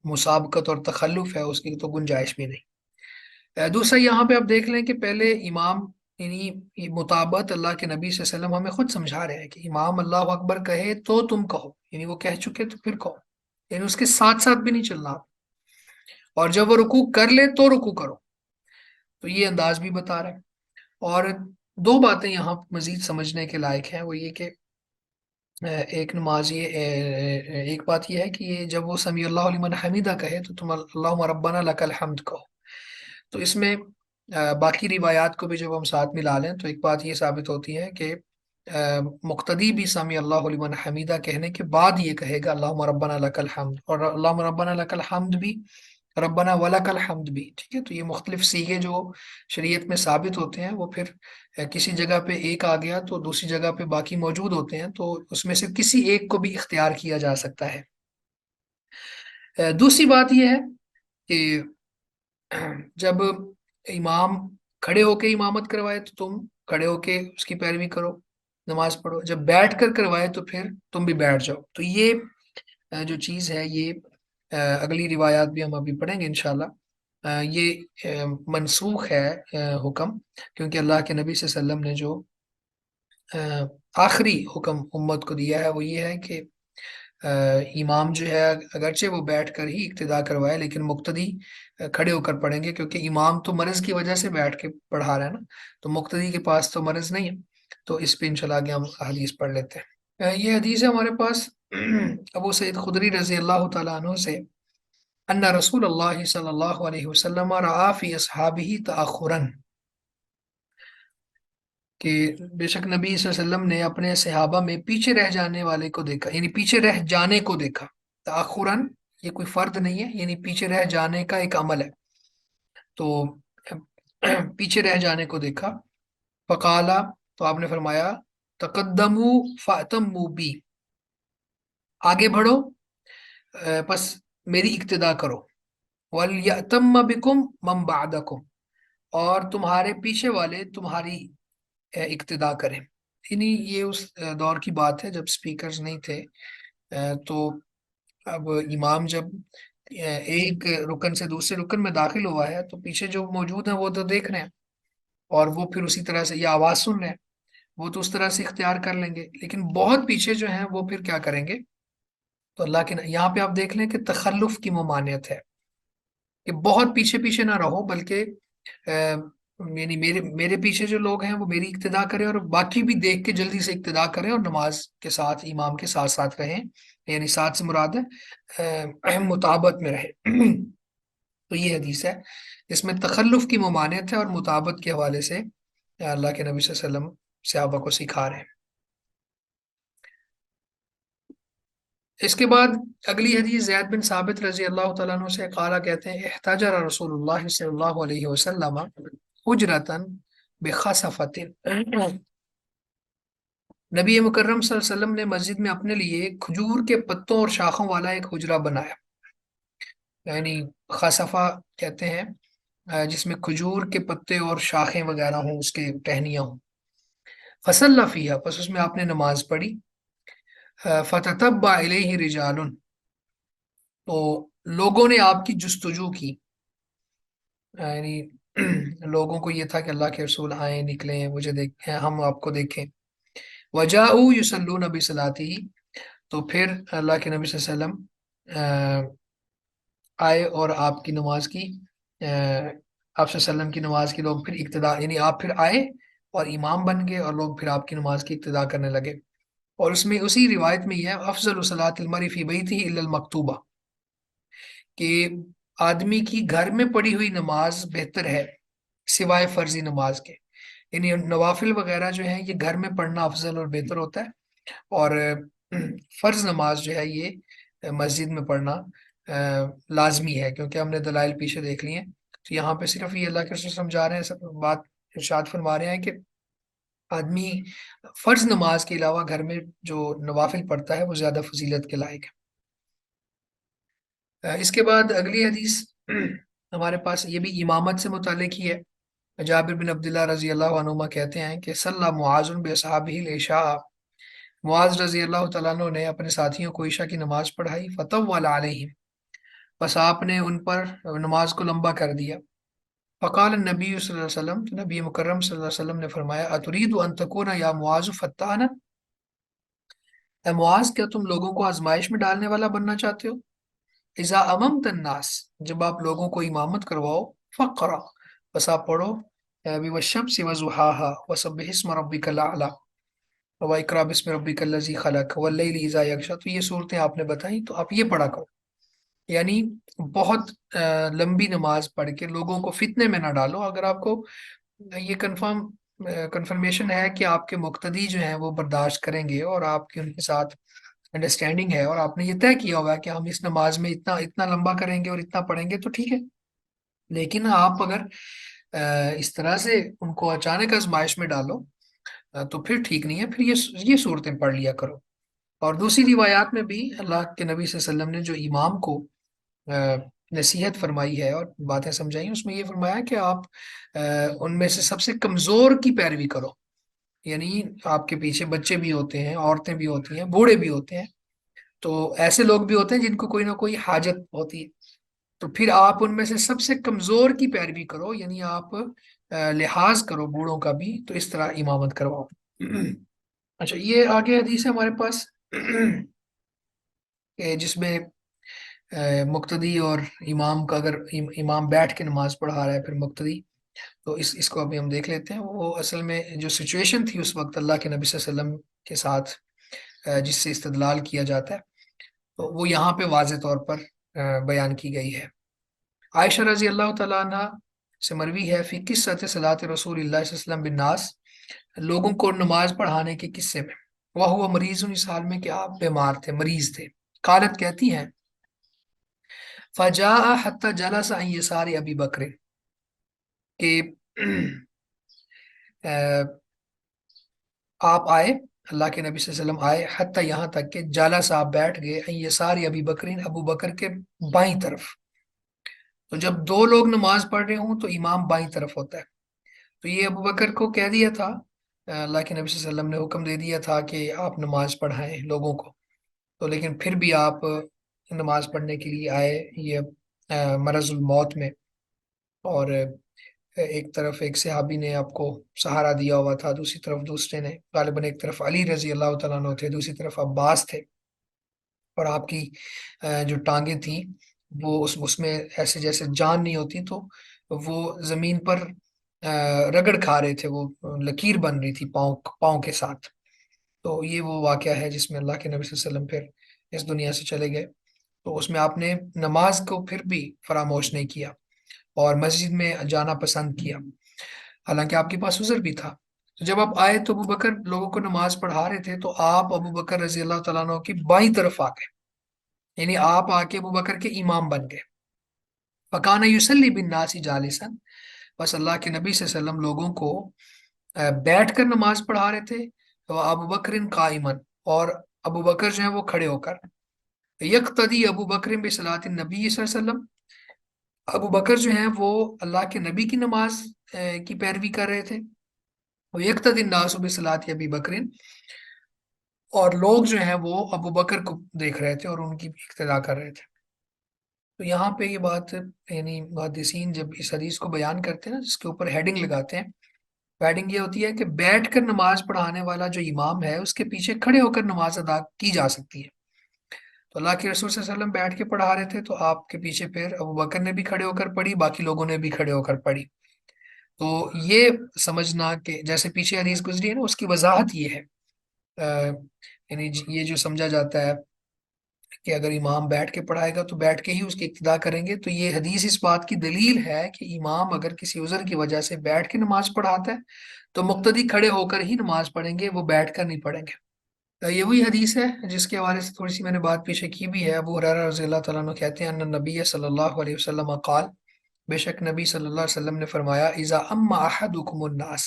مسابقت اور تخلف ہے اس کی تو گنجائش بھی نہیں۔ دوسرا، یہاں پہ آپ دیکھ لیں کہ پہلے امام، یعنی یہ مطابقت اللہ کے نبی صلی اللہ علیہ وسلم ہمیں خود سمجھا رہے ہیں کہ امام اللہ اکبر کہے تو تم کہو، یعنی وہ کہہ چکے تو پھر کہو، یعنی اس کے ساتھ ساتھ بھی نہیں چلنا آپ۔ اور جب وہ رکوع کر لے تو رکوع کرو، تو یہ انداز بھی بتا رہے ہیں۔ اور دو باتیں یہاں مزید سمجھنے کے لائق ہیں، وہ یہ کہ ایک نماز یہ ایک بات یہ ہے کہ یہ جب وہ سمیع اللہ لمن حمیدہ کہے تو تم اللہم ربنا لک الحمد کہو۔ تو اس میں باقی روایات کو بھی جب ہم ساتھ ملا لیں تو ایک بات یہ ثابت ہوتی ہے کہ مقتدی بھی سمیع اللہ لمن حمیدہ کہنے کے بعد یہ کہے گا اللہم ربنا لک الحمد، اور اللہم ربنا لک الحمد بھی، ربنا ولک الحمد بھی، ٹھیک ہے۔ تو یہ مختلف صیغے جو شریعت میں ثابت ہوتے ہیں، وہ پھر کسی جگہ پہ ایک آ گیا تو دوسری جگہ پہ باقی موجود ہوتے ہیں، تو اس میں سے کسی ایک کو بھی اختیار کیا جا سکتا ہے۔ دوسری بات یہ ہے کہ جب امام کھڑے ہو کے امامت کروائے تو تم کھڑے ہو کے اس کی پیروی کرو، نماز پڑھو۔ جب بیٹھ کر کروائے تو پھر تم بھی بیٹھ جاؤ۔ تو یہ جو چیز ہے، یہ اگلی روایات بھی ہم ابھی پڑھیں گے انشاءاللہ، یہ منسوخ ہے حکم، کیونکہ اللہ کے نبی صلی اللہ علیہ وسلم نے جو آخری حکم امت کو دیا ہے وہ یہ ہے کہ امام جو ہے اگرچہ وہ بیٹھ کر ہی اقتداء کروائے، لیکن مقتدی کھڑے ہو کر پڑھیں گے، کیونکہ امام تو مرض کی وجہ سے بیٹھ کے پڑھا رہا ہے نا، تو مقتدی کے پاس تو مرض نہیں ہے۔ تو اس پہ انشاءاللہ آگے ہم حدیث پڑھ لیتے ہیں۔ یہ حدیث ہے ہمارے پاس ابو سعید خدری رضی اللہ تعالیٰ عنہ سے ان رسول اللہ صلی اللہ علیہ وسلم رعا فی اصحابہ تأخرا، کہ بے شک نبی صلی اللہ علیہ وسلم نے اپنے صحابہ میں پیچھے رہ جانے والے کو دیکھا، یعنی پیچھے رہ جانے کو دیکھا۔ تأخرا یہ کوئی فرد نہیں ہے، یعنی پیچھے رہ جانے کا ایک عمل ہے، تو پیچھے رہ جانے کو دیکھا۔ فقالا، تو آپ نے فرمایا تقدموا فأتموا بی، آگے بڑھو پس میری اقتدا کرو، وَلْيَأْتَمَّ بِكُمْ مَنْ بَعْدَكُمْ، اور تمہارے پیچھے والے تمہاری اقتدا کریں۔ یعنی یہ اس دور کی بات ہے جب سپیکرز نہیں تھے، تو اب امام جب ایک رکن سے دوسرے رکن میں داخل ہوا ہے تو پیچھے جو موجود ہیں وہ تو دیکھ رہے ہیں، اور وہ پھر اسی طرح سے یہ آواز سن رہے ہیں، وہ تو اس طرح سے اختیار کر لیں گے، لیکن بہت پیچھے جو ہیں وہ پھر کیا کریں گے؟ تو اللہ کے یہاں پہ آپ دیکھ لیں کہ تخلف کی ممانعت ہے، کہ بہت پیچھے پیچھے نہ رہو، بلکہ یعنی میرے پیچھے جو لوگ ہیں وہ میری اقتدا کریں، اور باقی بھی دیکھ کے جلدی سے اقتدا کریں، اور نماز کے ساتھ امام کے ساتھ ساتھ رہیں، یعنی ساتھ سے مراد ہے مطابت میں رہیں۔ تو یہ حدیث ہے، اس میں تخلف کی ممانعت ہے، اور مطابت کے حوالے سے اللہ کے نبی صلی اللہ علیہ وسلم صحابہ کو سکھا رہے ہیں۔ اس کے بعد اگلی حدیث زید بن ثابت رضی اللہ تعالیٰ عنہ سے قالا کہتے ہیں احتجر رسول اللہ صلی اللہ علیہ وسلم حجرتاً بخصفت، نبی مکرم صلی اللہ علیہ وسلم نے مسجد میں اپنے لیے کھجور کے پتوں اور شاخوں والا ایک حجرہ بنایا، یعنی خصفہ کہتے ہیں جس میں کھجور کے پتے اور شاخیں وغیرہ ہوں، اس کے ٹہنیاں ہوں۔ فصلی فیہا، پس اس میں آپ نے نماز پڑھی۔ فتتبع الیہ رجال، تو لوگوں نے آپ کی جستجو کی، یعنی لوگوں کو یہ تھا کہ اللہ کے رسول آئیں، نکلیں، مجھے دیکھیں، ہم آپ کو دیکھیں۔ وجاؤ یصلون بصلاتی، تو پھر اللہ کے نبی صلی اللہ علیہ وسلم آئے اور آپ کی نماز کی آپ صلی اللہ علیہ وسلم کی نماز کی لوگ پھر اقتدا، یعنی آپ پھر آئے اور امام بن گئے، اور لوگ پھر آپ کی نماز کی اقتدا کرنے لگے۔ اور اس میں اسی روایت میں یہ ہے افضل صلاۃ المرء فی بیتہ الا المکتوبہ، کہ آدمی کی گھر میں پڑھی ہوئی نماز بہتر ہے سوائے فرضی نماز کے، یعنی نوافل وغیرہ جو ہیں یہ گھر میں پڑھنا افضل اور بہتر ہوتا ہے، اور فرض نماز جو ہے یہ مسجد میں پڑھنا لازمی ہے، کیونکہ ہم نے دلائل پیچھے دیکھ لی ہیں۔ تو یہاں پہ صرف یہ اللہ کے رسول سمجھا رہے ہیں، بات ارشاد فرما رہے ہیں کہ آدمی فرض نماز کے علاوہ گھر میں جو نوافل پڑھتا ہے وہ زیادہ فضیلت کے لائق ہے۔ اس کے بعد اگلی حدیث ہمارے پاس یہ بھی امامت سے متعلق ہی ہے۔ جابر بن عبداللہ رضی اللہ عنہما کہتے ہیں کہ صلی معاذ باصحابہ العشاء، معاذ رضی اللہ تعالیٰ عنہ نے اپنے ساتھیوں کو عشاء کی نماز پڑھائی، فطول علیہم، بس آپ نے ان پر نماز کو لمبا کر دیا۔ فقال النبی صلی اللہ علیہ وسلم، تو نبی مکرم صلی اللہ علیہ وسلم نے فرمایا اتريد ان تكون یا معاذ فتانا، اے معاذ کیا تم لوگوں کو آزمائش میں ڈالنے والا بننا چاہتے ہو؟ اذا اممت الناس، جب آپ لوگوں کو امامت کرواؤ، فقرا، بس آپ پڑھو والشمس وضحاها وسبح اسم ربک الاعلی واقرأ بسم ربک الذی خلق واللیل اذا یغشی، تو یہ صورتیں آپ نے بتائیں تو آپ یہ پڑھا کرو، یعنی بہت لمبی نماز پڑھ کے لوگوں کو فتنے میں نہ ڈالو۔ اگر آپ کو یہ کنفرمیشن ہے کہ آپ کے مقتدی جو ہیں وہ برداشت کریں گے، اور آپ کی ان کے ساتھ انڈرسٹینڈنگ ہے، اور آپ نے یہ طے کیا ہوا ہے کہ ہم اس نماز میں اتنا اتنا لمبا کریں گے اور اتنا پڑھیں گے، تو ٹھیک ہے۔ لیکن آپ اگر اس طرح سے ان کو اچانک آزمائش میں ڈالو تو پھر ٹھیک نہیں ہے، پھر یہ صورتیں پڑھ لیا کرو۔ اور دوسری روایات میں بھی اللہ کے نبی صلی اللہ علیہ وسلم نے جو امام کو نصیحت فرمائی ہے اور باتیں سمجھائی، اس میں یہ فرمایا کہ آپ ان میں سے سب سے کمزور کی پیروی کرو، یعنی آپ کے پیچھے بچے بھی ہوتے ہیں، عورتیں بھی ہوتی ہیں، بوڑھے بھی ہوتے ہیں، تو ایسے لوگ بھی ہوتے ہیں جن کو کوئی نہ کوئی حاجت ہوتی ہے، تو پھر آپ ان میں سے سب سے کمزور کی پیروی کرو، یعنی آپ لحاظ کرو بوڑھوں کا بھی، تو اس طرح امامت کرواؤ۔ اچھا، یہ آگے حدیث ہے ہمارے پاس کہ جس میں مقتدی اور امام کا، اگر امام بیٹھ کے نماز پڑھا رہا ہے پھر مقتدی، تو اس کو ابھی ہم دیکھ لیتے ہیں۔ وہ اصل میں جو سچویشن تھی اس وقت اللہ کے نبی صلی اللہ علیہ وسلم کے ساتھ جس سے استدلال کیا جاتا ہے، تو وہ یہاں پہ واضح طور پر بیان کی گئی ہے۔ عائشہ رضی اللہ تعالیٰ عنہ سے مروی ہے فی قصۃ صلاۃ رسول اللہ صلی اللہ علیہ وسلم بالناس، لوگوں کو نماز پڑھانے کے قصے میں، وہ ہوا مریض، اس حال میں کہ آپ بیمار تھے، مریض تھے۔ قالت کہتی ہیں فجاء حتی جلس عن یسار ابی بکر، کہ آپ آئے، اللہ کے نبی صلی اللہ علیہ وسلم آئے، حتی یہاں تک کہ جالس آپ بیٹھ گئے، عن یسار ابی بکر، ابو بکر کے بائیں طرف۔ تو جب دو لوگ نماز پڑھ رہے ہوں تو امام بائیں طرف ہوتا ہے، تو یہ ابو بکر کو کہہ دیا تھا، اللہ کے نبی صلی اللہ علیہ وسلم نے حکم دے دیا تھا کہ آپ نماز پڑھائیں لوگوں کو، تو لیکن پھر بھی آپ نماز پڑھنے کے لیے آئے، یہ مرض الموت میں، اور ایک طرف ایک صحابی نے آپ کو سہارا دیا ہوا تھا، دوسری طرف دوسرے نے، غالباً ایک طرف علی رضی اللہ تعالیٰ عنہ تھے، دوسری طرف عباس تھے، اور آپ کی جو ٹانگیں تھیں وہ اس میں ایسے جیسے جان نہیں ہوتی، تو وہ زمین پر رگڑ کھا رہے تھے، وہ لکیر بن رہی تھی پاؤں پاؤں کے ساتھ۔ تو یہ وہ واقعہ ہے جس میں اللہ کے نبی صلی اللہ علیہ وسلم پھر اس دنیا سے چلے گئے، تو اس میں آپ نے نماز کو پھر بھی فراموش نہیں کیا اور مسجد میں جانا پسند کیا، حالانکہ آپ کے پاس عذر بھی تھا۔ تو جب آپ آئے تو ابو بکر لوگوں کو نماز پڑھا رہے تھے، تو آپ ابو بکر رضی اللہ تعالیٰ عنہ کی بائیں طرف آ گئے، یعنی آپ آ کے ابو بکر کے امام بن گئے۔ فکان یصلی بالناس جالسا، بس اللہ کے نبی صلی اللہ علیہ وسلم لوگوں کو بیٹھ کر نماز پڑھا رہے تھے، تو ابو بکر قائما، اور ابو بکر جو ہیں وہ کھڑے ہو کر، یقتدی ابو بکر بصلاۃ النبی صلی اللہ علیہ وسلم، ابو بکر جو ہیں وہ اللہ کے نبی کی نماز کی پیروی کر رہے تھے، وہ یقتدی الناس بصلاۃ ابی بکر، اور لوگ جو ہیں وہ ابو بکر کو دیکھ رہے تھے اور ان کی اقتداء کر رہے تھے۔ تو یہاں پہ یہ بات، یعنی محدثین جب اس حدیث کو بیان کرتے ہیں نا، جس کے اوپر ہیڈنگ لگاتے ہیں، ہیڈنگ یہ ہوتی ہے کہ بیٹھ کر نماز پڑھانے والا جو امام ہے اس کے پیچھے کھڑے ہو کر نماز ادا کی جا سکتی ہے۔ تو اللہ کے رسول صلی اللہ علیہ وسلم بیٹھ کے پڑھا رہے تھے، تو آپ کے پیچھے پھر ابو بکر نے بھی کھڑے ہو کر پڑھی، باقی لوگوں نے بھی کھڑے ہو کر پڑھی۔ تو یہ سمجھنا کہ جیسے پیچھے حدیث گزری ہے نا، اس کی وضاحت یہ ہے، یعنی یہ جو سمجھا جاتا ہے کہ اگر امام بیٹھ کے پڑھائے گا تو بیٹھ کے ہی اس کی اقتداء کریں گے، تو یہ حدیث اس بات کی دلیل ہے کہ امام اگر کسی عذر کی وجہ سے بیٹھ کے نماز پڑھاتا ہے تو مقتدی کھڑے ہو کر ہی نماز پڑھیں گے، وہ بیٹھ کر نہیں پڑھیں گے۔ یہ وہی حدیث ہے جس کے حوالے سے تھوڑی سی میں نے بات پیچھے کی بھی ہے۔ ابو ہریرہ رضی اللہ تعالیٰ عنہ کہتے ہیں ان نبی صلی اللہ علیہ وسلم قال، بے شک نبی صلی اللہ علیہ وسلم نے فرمایا، اذا اما احدکم الناس،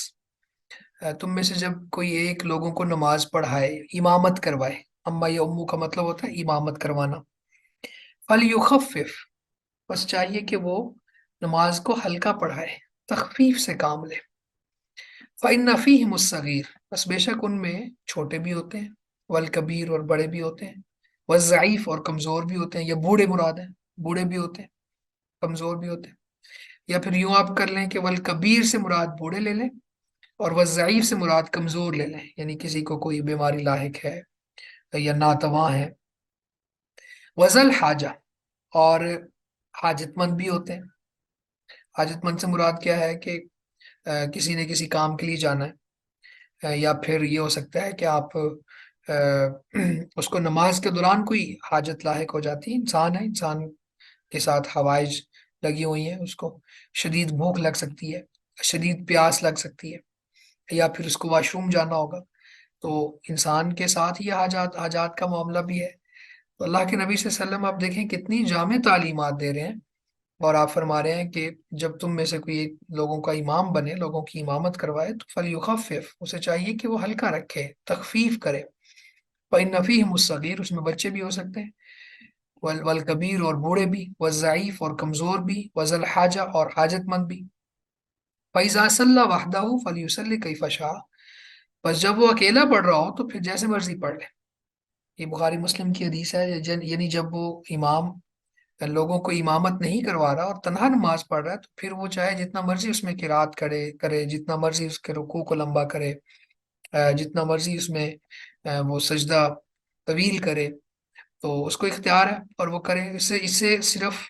تم میں سے جب کوئی ایک لوگوں کو نماز پڑھائے، امامت کروائے، اما یا امو کا مطلب ہوتا ہے امامت کروانا، فلیخفف، بس چاہیے کہ وہ نماز کو ہلکا پڑھائے، تخفیف سے کام لے، فإن فیہم الصغیر، بس بے شک ان میں چھوٹے بھی ہوتے ہیں، والکبیر، اور بڑے بھی ہوتے ہیں، والضعیف، اور کمزور بھی ہوتے ہیں، یا بوڑھے مراد ہیں، بوڑھے بھی ہوتے ہیں، کمزور بھی ہوتے ہیں، یا پھر یوں آپ کر لیں کہ والکبیر سے مراد بوڑھے لے لیں، اور والضعیف سے مراد کمزور لے لیں، یعنی کسی کو کوئی بیماری لاحق ہے یا ناتواں ہے، وذل حاجہ، اور حاجت مند بھی ہوتے ہیں۔ حاجت مند سے مراد کیا ہے کہ کسی نے کسی کام کے لیے جانا ہے، یا پھر یہ ہو سکتا ہے کہ آپ اس کو نماز کے دوران کوئی حاجت لاحق ہو جاتی ہے، انسان ہے، انسان کے ساتھ حوائج لگی ہوئی ہیں، اس کو شدید بھوک لگ سکتی ہے، شدید پیاس لگ سکتی ہے، یا پھر اس کو واش روم جانا ہوگا، تو انسان کے ساتھ یہ حاجات کا معاملہ بھی ہے۔ تو اللہ کے نبی صلی اللہ علیہ وسلم آپ دیکھیں کتنی جامع تعلیمات دے رہے ہیں، اور آپ فرما رہے ہیں کہ جب تم میں سے کوئی ایک لوگوں کا امام بنے، لوگوں کی امامت کروائے، تو فلیخفف، اسے چاہیے کہ وہ ہلکا رکھے، تخفیف کرے، فإن فیہم الصغیر، اس میں بچے بھی ہو سکتے ہیں، والکبیر، اور بوڑھے بھی، والضعیف، اور کمزور بھی، وذل حاجہ، اور حاجت مند بھی، فإذا صلی وحدہ فلیصلی کیف شاء، بس جب وہ اکیلا پڑھ رہا ہو تو پھر جیسے مرضی پڑھ لے۔ یہ بخاری مسلم کی حدیث ہے، یعنی جب وہ امام لوگوں کو امامت نہیں کروا رہا اور تنہا نماز پڑھ رہا ہے، تو پھر وہ چاہے جتنا مرضی اس میں قرات کرے، جتنا مرضی اس کے رکوع کو لمبا کرے، جتنا مرضی اس میں وہ سجدہ طویل کرے، تو اس کو اختیار ہے اور وہ کرے، اس سے صرف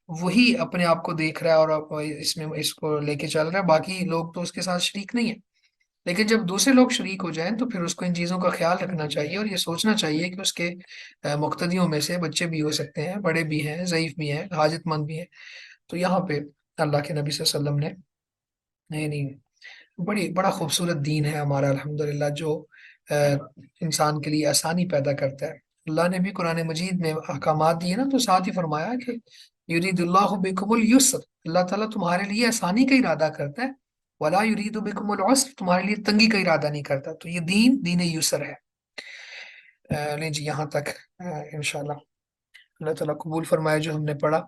وہی اپنے آپ کو دیکھ رہا ہے اور اس میں اس کو لے کے چل رہا ہے، باقی لوگ تو اس کے ساتھ شریک نہیں ہیں۔ لیکن جب دوسرے لوگ شریک ہو جائیں تو پھر اس کو ان چیزوں کا خیال رکھنا چاہیے، اور یہ سوچنا چاہیے کہ اس کے مقتدیوں میں سے بچے بھی ہو سکتے ہیں، بڑے بھی ہیں، ضعیف بھی ہیں، حاجت مند بھی ہیں۔ تو یہاں پہ اللہ کے نبی صلی اللہ علیہ وسلم نے نہیں، بڑا خوبصورت دین ہے ہمارا الحمدللہ، جو انسان کے لیے آسانی پیدا کرتا ہے۔ اللہ نے بھی قرآن مجید میں احکامات دیے نا، تو ساتھ ہی فرمایا کہ یرید اللہ بکم الیسر، اللہ تعالیٰ تمہارے لیے آسانی کا ارادہ کرتا ہے، ولا یرید بکم العسر، تمہارے لیے تنگی کا ارادہ نہیں کرتا۔ تو یہ دین یسر ہے۔ نہیں جی، یہاں تک انشاءاللہ اللہ تعالیٰ قبول فرمائے جو ہم نے پڑھا۔